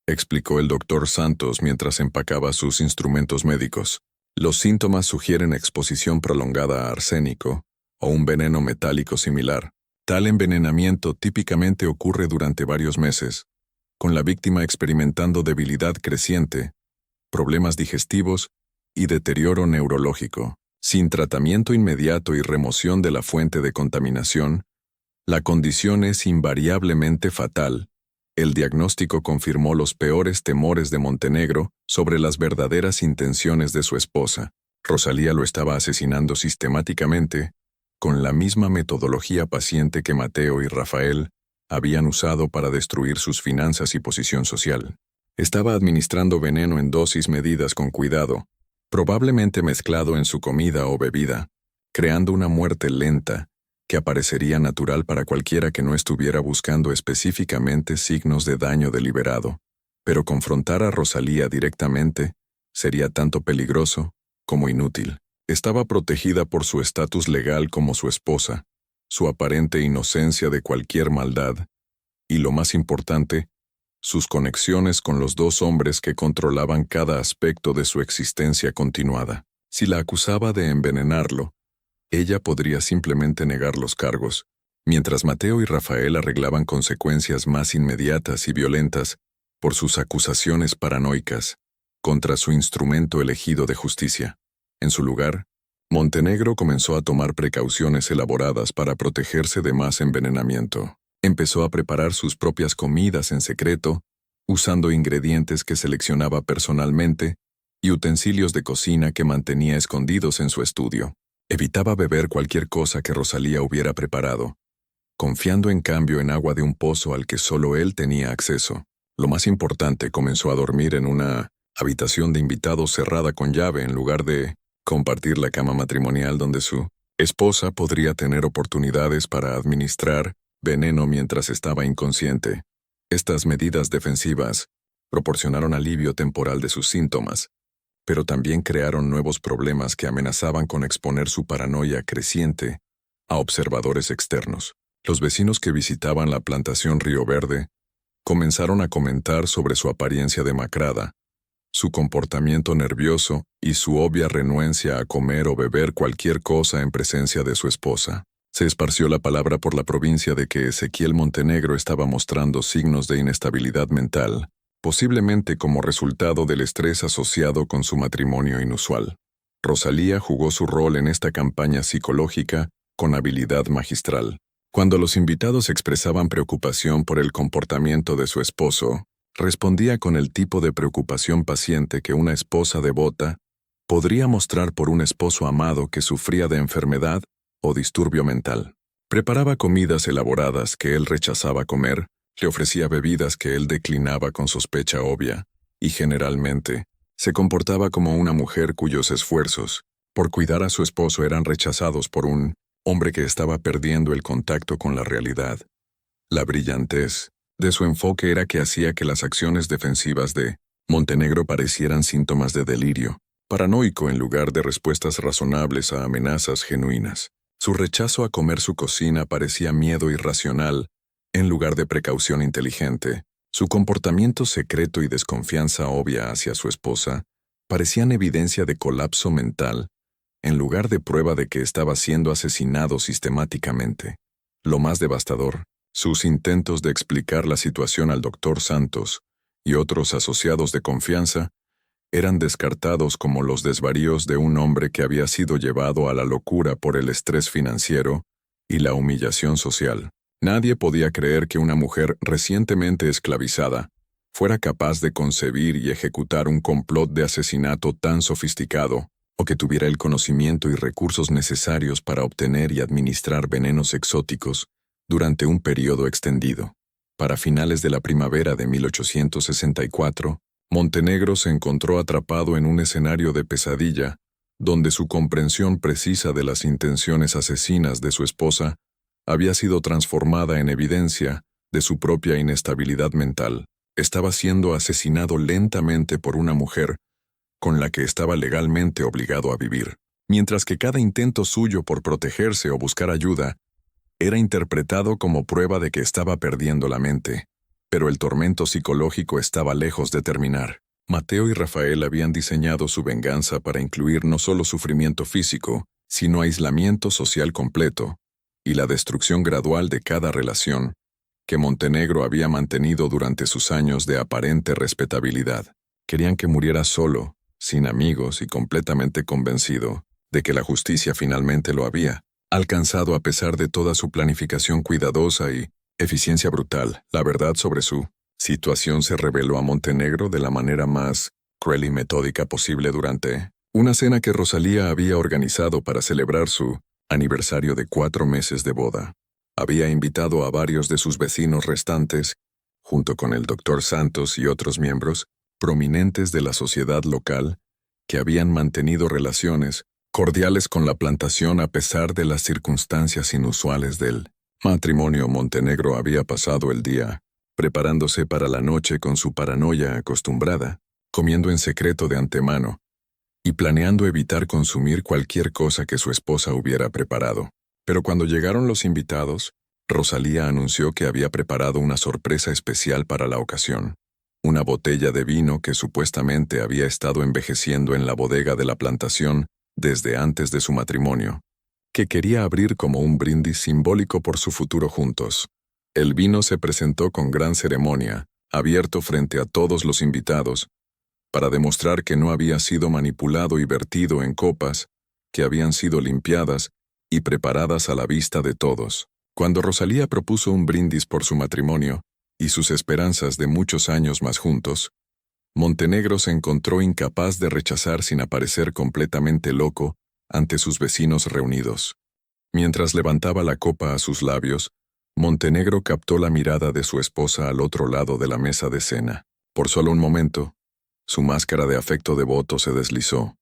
explicó el doctor Santos mientras empacaba sus instrumentos médicos. Los síntomas sugieren exposición prolongada a arsénico o un veneno metálico similar. Tal envenenamiento típicamente ocurre durante varios meses, con la víctima experimentando debilidad creciente, problemas digestivos y deterioro neurológico. Sin tratamiento inmediato y remoción de la fuente de contaminación, la condición es invariablemente fatal. El diagnóstico confirmó los peores temores de Montenegro sobre las verdaderas intenciones de su esposa. Rosalía lo estaba asesinando sistemáticamente, con la misma metodología paciente que Mateo y Rafael habían usado para destruir sus finanzas y posición social. Estaba administrando veneno en dosis medidas con cuidado, probablemente mezclado en su comida o bebida, creando una muerte lenta que aparecería natural para cualquiera que no estuviera buscando específicamente signos de daño deliberado. Pero confrontar a Rosalía directamente sería tanto peligroso como inútil. Estaba protegida por su estatus legal como su esposa, su aparente inocencia de cualquier maldad, y lo más importante, sus conexiones con los dos hombres que controlaban cada aspecto de su existencia continuada. Si la acusaba de envenenarlo, ella podría simplemente negar los cargos, mientras Mateo y Rafael arreglaban consecuencias más inmediatas y violentas por sus acusaciones paranoicas contra su instrumento elegido de justicia. En su lugar, Montenegro comenzó a tomar precauciones elaboradas para protegerse de más envenenamiento. Empezó a preparar sus propias comidas en secreto, usando ingredientes que seleccionaba personalmente y utensilios de cocina que mantenía escondidos en su estudio. Evitaba beber cualquier cosa que Rosalía hubiera preparado, confiando en cambio en agua de un pozo al que solo él tenía acceso. Lo más importante, comenzó a dormir en una habitación de invitados cerrada con llave en lugar de compartir la cama matrimonial donde su esposa podría tener oportunidades para administrar veneno mientras estaba inconsciente. Estas medidas defensivas proporcionaron alivio temporal de sus síntomas, pero también crearon nuevos problemas que amenazaban con exponer su paranoia creciente a observadores externos. Los vecinos que visitaban la plantación Río Verde comenzaron a comentar sobre su apariencia demacrada, su comportamiento nervioso y su obvia renuencia a comer o beber cualquier cosa en presencia de su esposa. Se esparció la palabra por la provincia de que Ezequiel Montenegro estaba mostrando signos de inestabilidad mental, posiblemente como resultado del estrés asociado con su matrimonio inusual. Rosalía jugó su rol en esta campaña psicológica con habilidad magistral. Cuando los invitados expresaban preocupación por el comportamiento de su esposo, respondía con el tipo de preocupación paciente que una esposa devota podría mostrar por un esposo amado que sufría de enfermedad o disturbio mental. Preparaba comidas elaboradas que él rechazaba comer, le ofrecía bebidas que él declinaba con sospecha obvia, y generalmente se comportaba como una mujer cuyos esfuerzos por cuidar a su esposo eran rechazados por un hombre que estaba perdiendo el contacto con la realidad. La brillantez de su enfoque era que hacía que las acciones defensivas de Montenegro parecieran síntomas de delirio paranoico en lugar de respuestas razonables a amenazas genuinas. Su rechazo a comer su cocina parecía miedo irracional en lugar de precaución inteligente. Su comportamiento secreto y desconfianza obvia hacia su esposa parecían evidencia de colapso mental en lugar de prueba de que estaba siendo asesinado sistemáticamente. Lo más devastador, sus intentos de explicar la situación al doctor Santos y otros asociados de confianza eran descartados como los desvaríos de un hombre que había sido llevado a la locura por el estrés financiero y la humillación social. Nadie podía creer que una mujer recientemente esclavizada fuera capaz de concebir y ejecutar un complot de asesinato tan sofisticado, o que tuviera el conocimiento y recursos necesarios para obtener y administrar venenos exóticos durante un periodo extendido. Para finales de la primavera de 1864, Montenegro se encontró atrapado en un escenario de pesadilla, donde su comprensión precisa de las intenciones asesinas de su esposa había sido transformada en evidencia de su propia inestabilidad mental. Estaba siendo asesinado lentamente por una mujer con la que estaba legalmente obligado a vivir, mientras que cada intento suyo por protegerse o buscar ayuda era interpretado como prueba de que estaba perdiendo la mente. Pero el tormento psicológico estaba lejos de terminar. Mateo y Rafael habían diseñado su venganza para incluir no solo sufrimiento físico, sino aislamiento social completo y la destrucción gradual de cada relación que Montenegro había mantenido durante sus años de aparente respetabilidad. Querían que muriera solo, sin amigos y completamente convencido de que la justicia finalmente lo había alcanzado a pesar de toda su planificación cuidadosa y eficiencia brutal. La verdad sobre su situación se reveló a Montenegro de la manera más cruel y metódica posible durante una cena que Rosalía había organizado para celebrar su aniversario de 4 meses de boda. Había invitado a varios de sus vecinos restantes, junto con el doctor Santos y otros miembros prominentes de la sociedad local, que habían mantenido relaciones cordiales con la plantación a pesar de las circunstancias inusuales del matrimonio. Montenegro había pasado el día preparándose para la noche con su paranoia acostumbrada, comiendo en secreto de antemano y planeando evitar consumir cualquier cosa que su esposa hubiera preparado. Pero cuando llegaron los invitados, Rosalía anunció que había preparado una sorpresa especial para la ocasión. Una botella de vino que supuestamente había estado envejeciendo en la bodega de la plantación desde antes de su matrimonio, que quería abrir como un brindis simbólico por su futuro juntos. El vino se presentó con gran ceremonia, abierto frente a todos los invitados, para demostrar que no había sido manipulado y vertido en copas, que habían sido limpiadas y preparadas a la vista de todos. Cuando Rosalía propuso un brindis por su matrimonio y sus esperanzas de muchos años más juntos, Montenegro se encontró incapaz de rechazar sin aparecer completamente loco ante sus vecinos reunidos. Mientras levantaba la copa a sus labios, Montenegro captó la mirada de su esposa al otro lado de la mesa de cena. Por solo un momento, su máscara de afecto devoto se deslizó,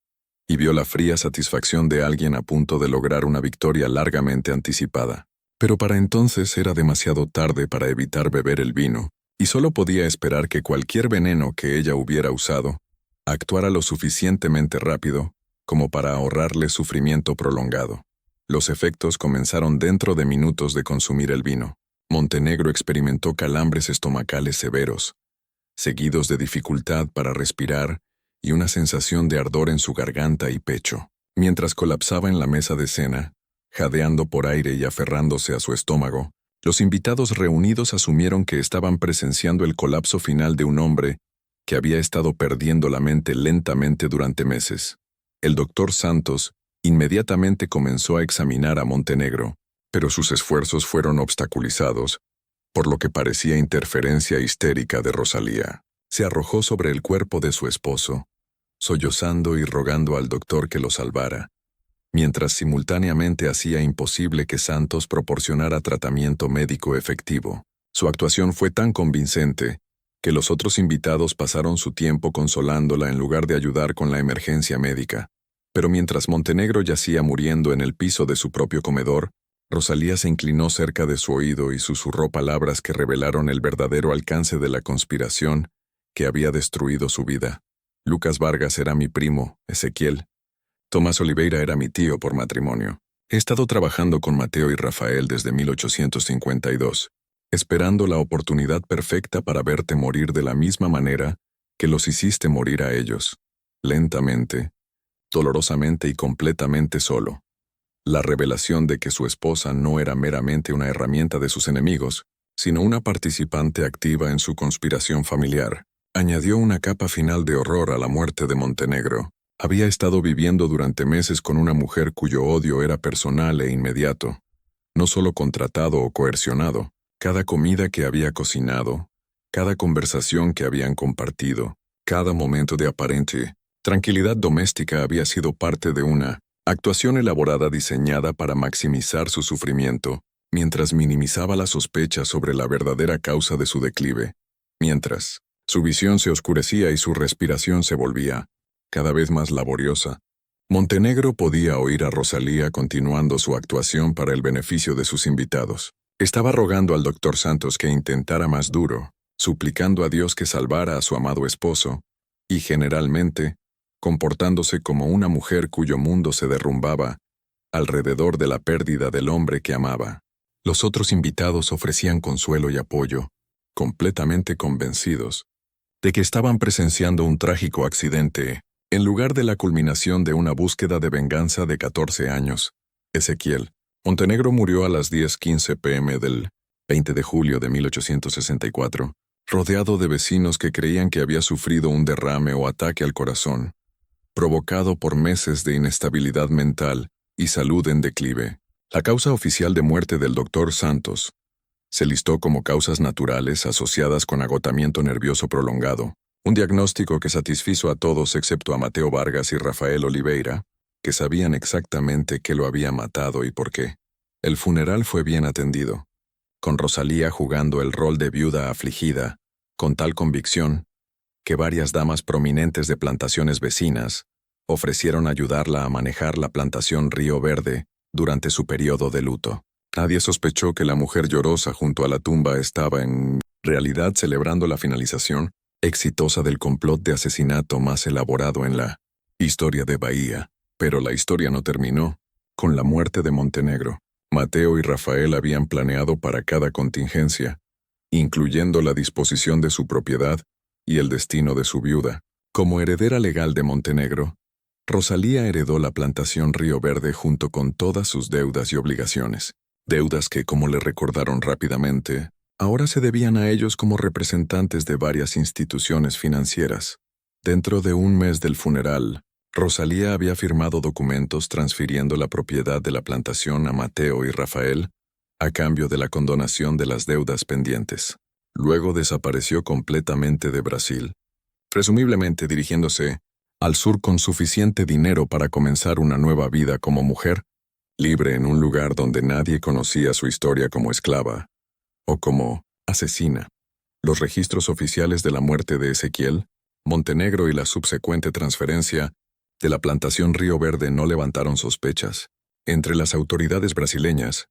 y vio la fría satisfacción de alguien a punto de lograr una victoria largamente anticipada. Pero para entonces era demasiado tarde para evitar beber el vino, y solo podía esperar que cualquier veneno que ella hubiera usado actuara lo suficientemente rápido como para ahorrarle sufrimiento prolongado. Los efectos comenzaron dentro de minutos de consumir el vino. Montenegro experimentó calambres estomacales severos, seguidos de dificultad para respirar y una sensación de ardor en su garganta y pecho. Mientras colapsaba en la mesa de cena, jadeando por aire y aferrándose a su estómago, los invitados reunidos asumieron que estaban presenciando el colapso final de un hombre que había estado perdiendo la mente lentamente durante meses. El doctor Santos inmediatamente comenzó a examinar a Montenegro, pero sus esfuerzos fueron obstaculizados por lo que parecía interferencia histérica de Rosalía. Se arrojó sobre el cuerpo de su esposo, sollozando y rogando al doctor que lo salvara, mientras simultáneamente hacía imposible que Santos proporcionara tratamiento médico efectivo. Su actuación fue tan convincente que los otros invitados pasaron su tiempo consolándola en lugar de ayudar con la emergencia médica. Pero mientras Montenegro yacía muriendo en el piso de su propio comedor, Rosalía se inclinó cerca de su oído y susurró palabras que revelaron el verdadero alcance de la conspiración que había destruido su vida. Lucas Vargas era mi primo, Ezequiel. Tomás Oliveira era mi tío por matrimonio. He estado trabajando con Mateo y Rafael desde 1852, esperando la oportunidad perfecta para verte morir de la misma manera que los hiciste morir a ellos, lentamente, dolorosamente y completamente solo. La revelación de que su esposa no era meramente una herramienta de sus enemigos, sino una participante activa en su conspiración familiar, añadió una capa final de horror a la muerte de Montenegro. Había estado viviendo durante meses con una mujer cuyo odio era personal e inmediato, no solo contratado o coercionado. Cada comida que había cocinado, cada conversación que habían compartido, cada momento de aparente tranquilidad doméstica había sido parte de una actuación elaborada diseñada para maximizar su sufrimiento, mientras minimizaba la sospecha sobre la verdadera causa de su declive. Mientras, su visión se oscurecía y su respiración se volvía cada vez más laboriosa. Montenegro podía oír a Rosalía continuando su actuación para el beneficio de sus invitados. Estaba rogando al doctor Santos que intentara más duro, suplicando a Dios que salvara a su amado esposo, y generalmente, comportándose como una mujer cuyo mundo se derrumbaba alrededor de la pérdida del hombre que amaba. Los otros invitados ofrecían consuelo y apoyo, completamente convencidos de que estaban presenciando un trágico accidente, en lugar de la culminación de una búsqueda de venganza de 14 años. Ezequiel Montenegro murió a las 10:15 p.m. del 20 de julio de 1864, rodeado de vecinos que creían que había sufrido un derrame o ataque al corazón, provocado por meses de inestabilidad mental y salud en declive. La causa oficial de muerte del Dr. Santos se listó como causas naturales asociadas con agotamiento nervioso prolongado, un diagnóstico que satisfizo a todos excepto a Mateo Vargas y Rafael Oliveira, que sabían exactamente qué lo había matado y por qué. El funeral fue bien atendido, con Rosalía jugando el rol de viuda afligida, con tal convicción que varias damas prominentes de plantaciones vecinas ofrecieron ayudarla a manejar la plantación Río Verde durante su periodo de luto. Nadie sospechó que la mujer llorosa junto a la tumba estaba en realidad celebrando la finalización exitosa del complot de asesinato más elaborado en la historia de Bahía. Pero la historia no terminó con la muerte de Montenegro. Mateo y Rafael habían planeado para cada contingencia, incluyendo la disposición de su propiedad y el destino de su viuda. Como heredera legal de Montenegro, Rosalía heredó la plantación Río Verde junto con todas sus deudas y obligaciones. Deudas que, como le recordaron rápidamente, ahora se debían a ellos como representantes de varias instituciones financieras. Dentro de un mes del funeral, Rosalía había firmado documentos transfiriendo la propiedad de la plantación a Mateo y Rafael a cambio de la condonación de las deudas pendientes. Luego desapareció completamente de Brasil, presumiblemente dirigiéndose al sur con suficiente dinero para comenzar una nueva vida como mujer, libre en un lugar donde nadie conocía su historia como esclava o como asesina. Los registros oficiales de la muerte de Ezequiel, Montenegro y la subsecuente transferencia de la plantación Río Verde no levantaron sospechas entre las autoridades brasileñas,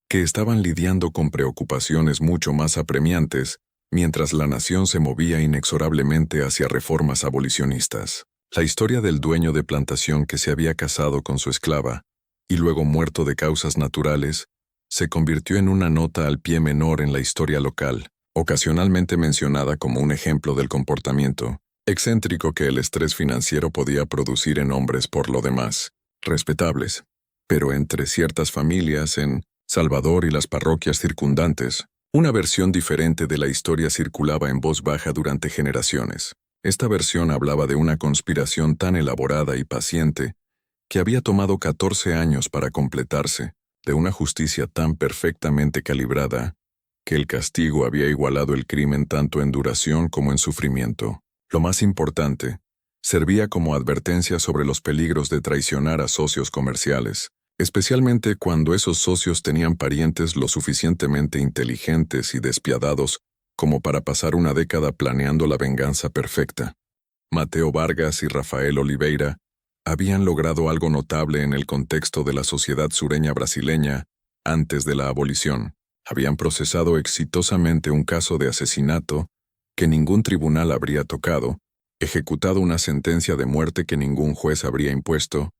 que estaban lidiando con preocupaciones mucho más apremiantes mientras la nación se movía inexorablemente hacia reformas abolicionistas. La historia del dueño de plantación que se había casado con su esclava y luego muerto de causas naturales se convirtió en una nota al pie menor en la historia local, ocasionalmente mencionada como un ejemplo del comportamiento excéntrico que el estrés financiero podía producir en hombres por lo demás respetables. Pero entre ciertas familias en Salvador y las parroquias circundantes, una versión diferente de la historia circulaba en voz baja durante generaciones. Esta versión hablaba de una conspiración tan elaborada y paciente que había tomado 14 años para completarse, de una justicia tan perfectamente calibrada que el castigo había igualado el crimen tanto en duración como en sufrimiento. Lo más importante servía como advertencia sobre los peligros de traicionar a socios comerciales, especialmente cuando esos socios tenían parientes lo suficientemente inteligentes y despiadados como para pasar una década planeando la venganza perfecta. Mateo Vargas y Rafael Oliveira habían logrado algo notable en el contexto de la sociedad sureña brasileña antes de la abolición. Habían procesado exitosamente un caso de asesinato que ningún tribunal habría tocado, ejecutado una sentencia de muerte que ningún juez habría impuesto,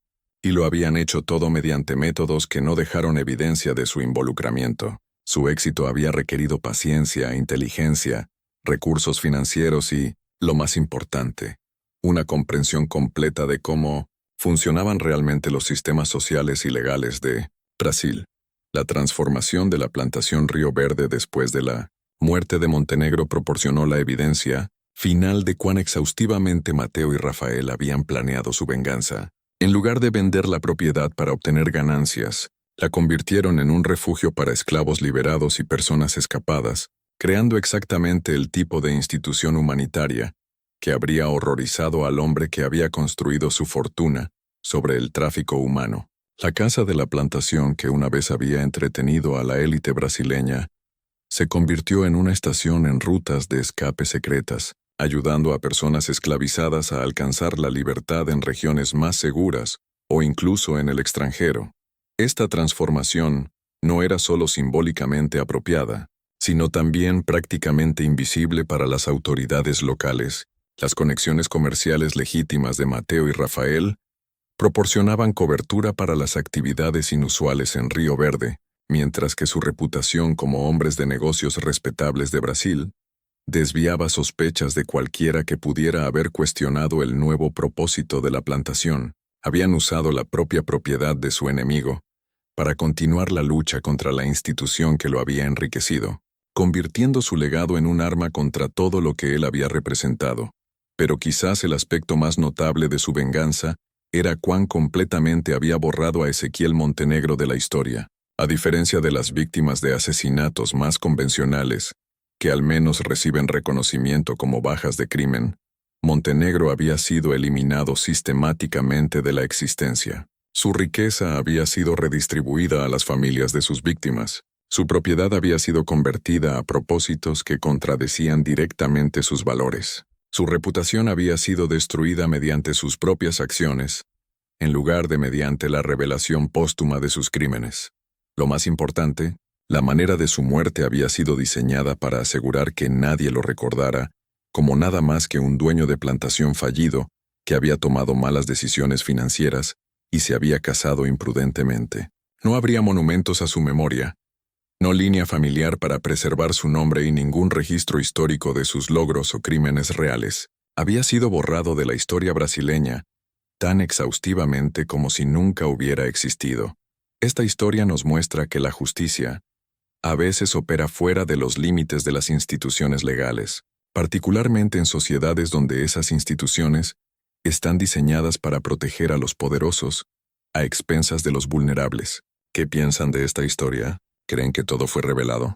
y lo habían hecho todo mediante métodos que no dejaron evidencia de su involucramiento. Su éxito había requerido paciencia, inteligencia, recursos financieros y, lo más importante, una comprensión completa de cómo funcionaban realmente los sistemas sociales y legales de Brasil. La transformación de la plantación Río Verde después de la muerte de Montenegro proporcionó la evidencia final de cuán exhaustivamente Mateo y Rafael habían planeado su venganza. En lugar de vender la propiedad para obtener ganancias, la convirtieron en un refugio para esclavos liberados y personas escapadas, creando exactamente el tipo de institución humanitaria que habría horrorizado al hombre que había construido su fortuna sobre el tráfico humano. La casa de la plantación que una vez había entretenido a la élite brasileña se convirtió en una estación en rutas de escape secretas, ayudando a personas esclavizadas a alcanzar la libertad en regiones más seguras o incluso en el extranjero. Esta transformación no era solo simbólicamente apropiada, sino también prácticamente invisible para las autoridades locales. Las conexiones comerciales legítimas de Mateo y Rafael proporcionaban cobertura para las actividades inusuales en Río Verde, mientras que su reputación como hombres de negocios respetables de Brasil desviaba sospechas de cualquiera que pudiera haber cuestionado el nuevo propósito de la plantación. Habían usado la propia propiedad de su enemigo para continuar la lucha contra la institución que lo había enriquecido, convirtiendo su legado en un arma contra todo lo que él había representado. Pero quizás el aspecto más notable de su venganza era cuán completamente había borrado a Ezequiel Montenegro de la historia. A diferencia de las víctimas de asesinatos más convencionales, que al menos reciben reconocimiento como bajas de crimen, Montenegro había sido eliminado sistemáticamente de la existencia. Su riqueza había sido redistribuida a las familias de sus víctimas. Su propiedad había sido convertida a propósitos que contradecían directamente sus valores. Su reputación había sido destruida mediante sus propias acciones, en lugar de mediante la revelación póstuma de sus crímenes. Lo más importante, la manera de su muerte había sido diseñada para asegurar que nadie lo recordara como nada más que un dueño de plantación fallido que había tomado malas decisiones financieras y se había casado imprudentemente. No habría monumentos a su memoria, no línea familiar para preservar su nombre y ningún registro histórico de sus logros o crímenes reales. Había sido borrado de la historia brasileña tan exhaustivamente como si nunca hubiera existido. Esta historia nos muestra que la justicia a veces opera fuera de los límites de las instituciones legales, particularmente en sociedades donde esas instituciones están diseñadas para proteger a los poderosos a expensas de los vulnerables. ¿Qué piensan de esta historia? ¿Creen que todo fue revelado?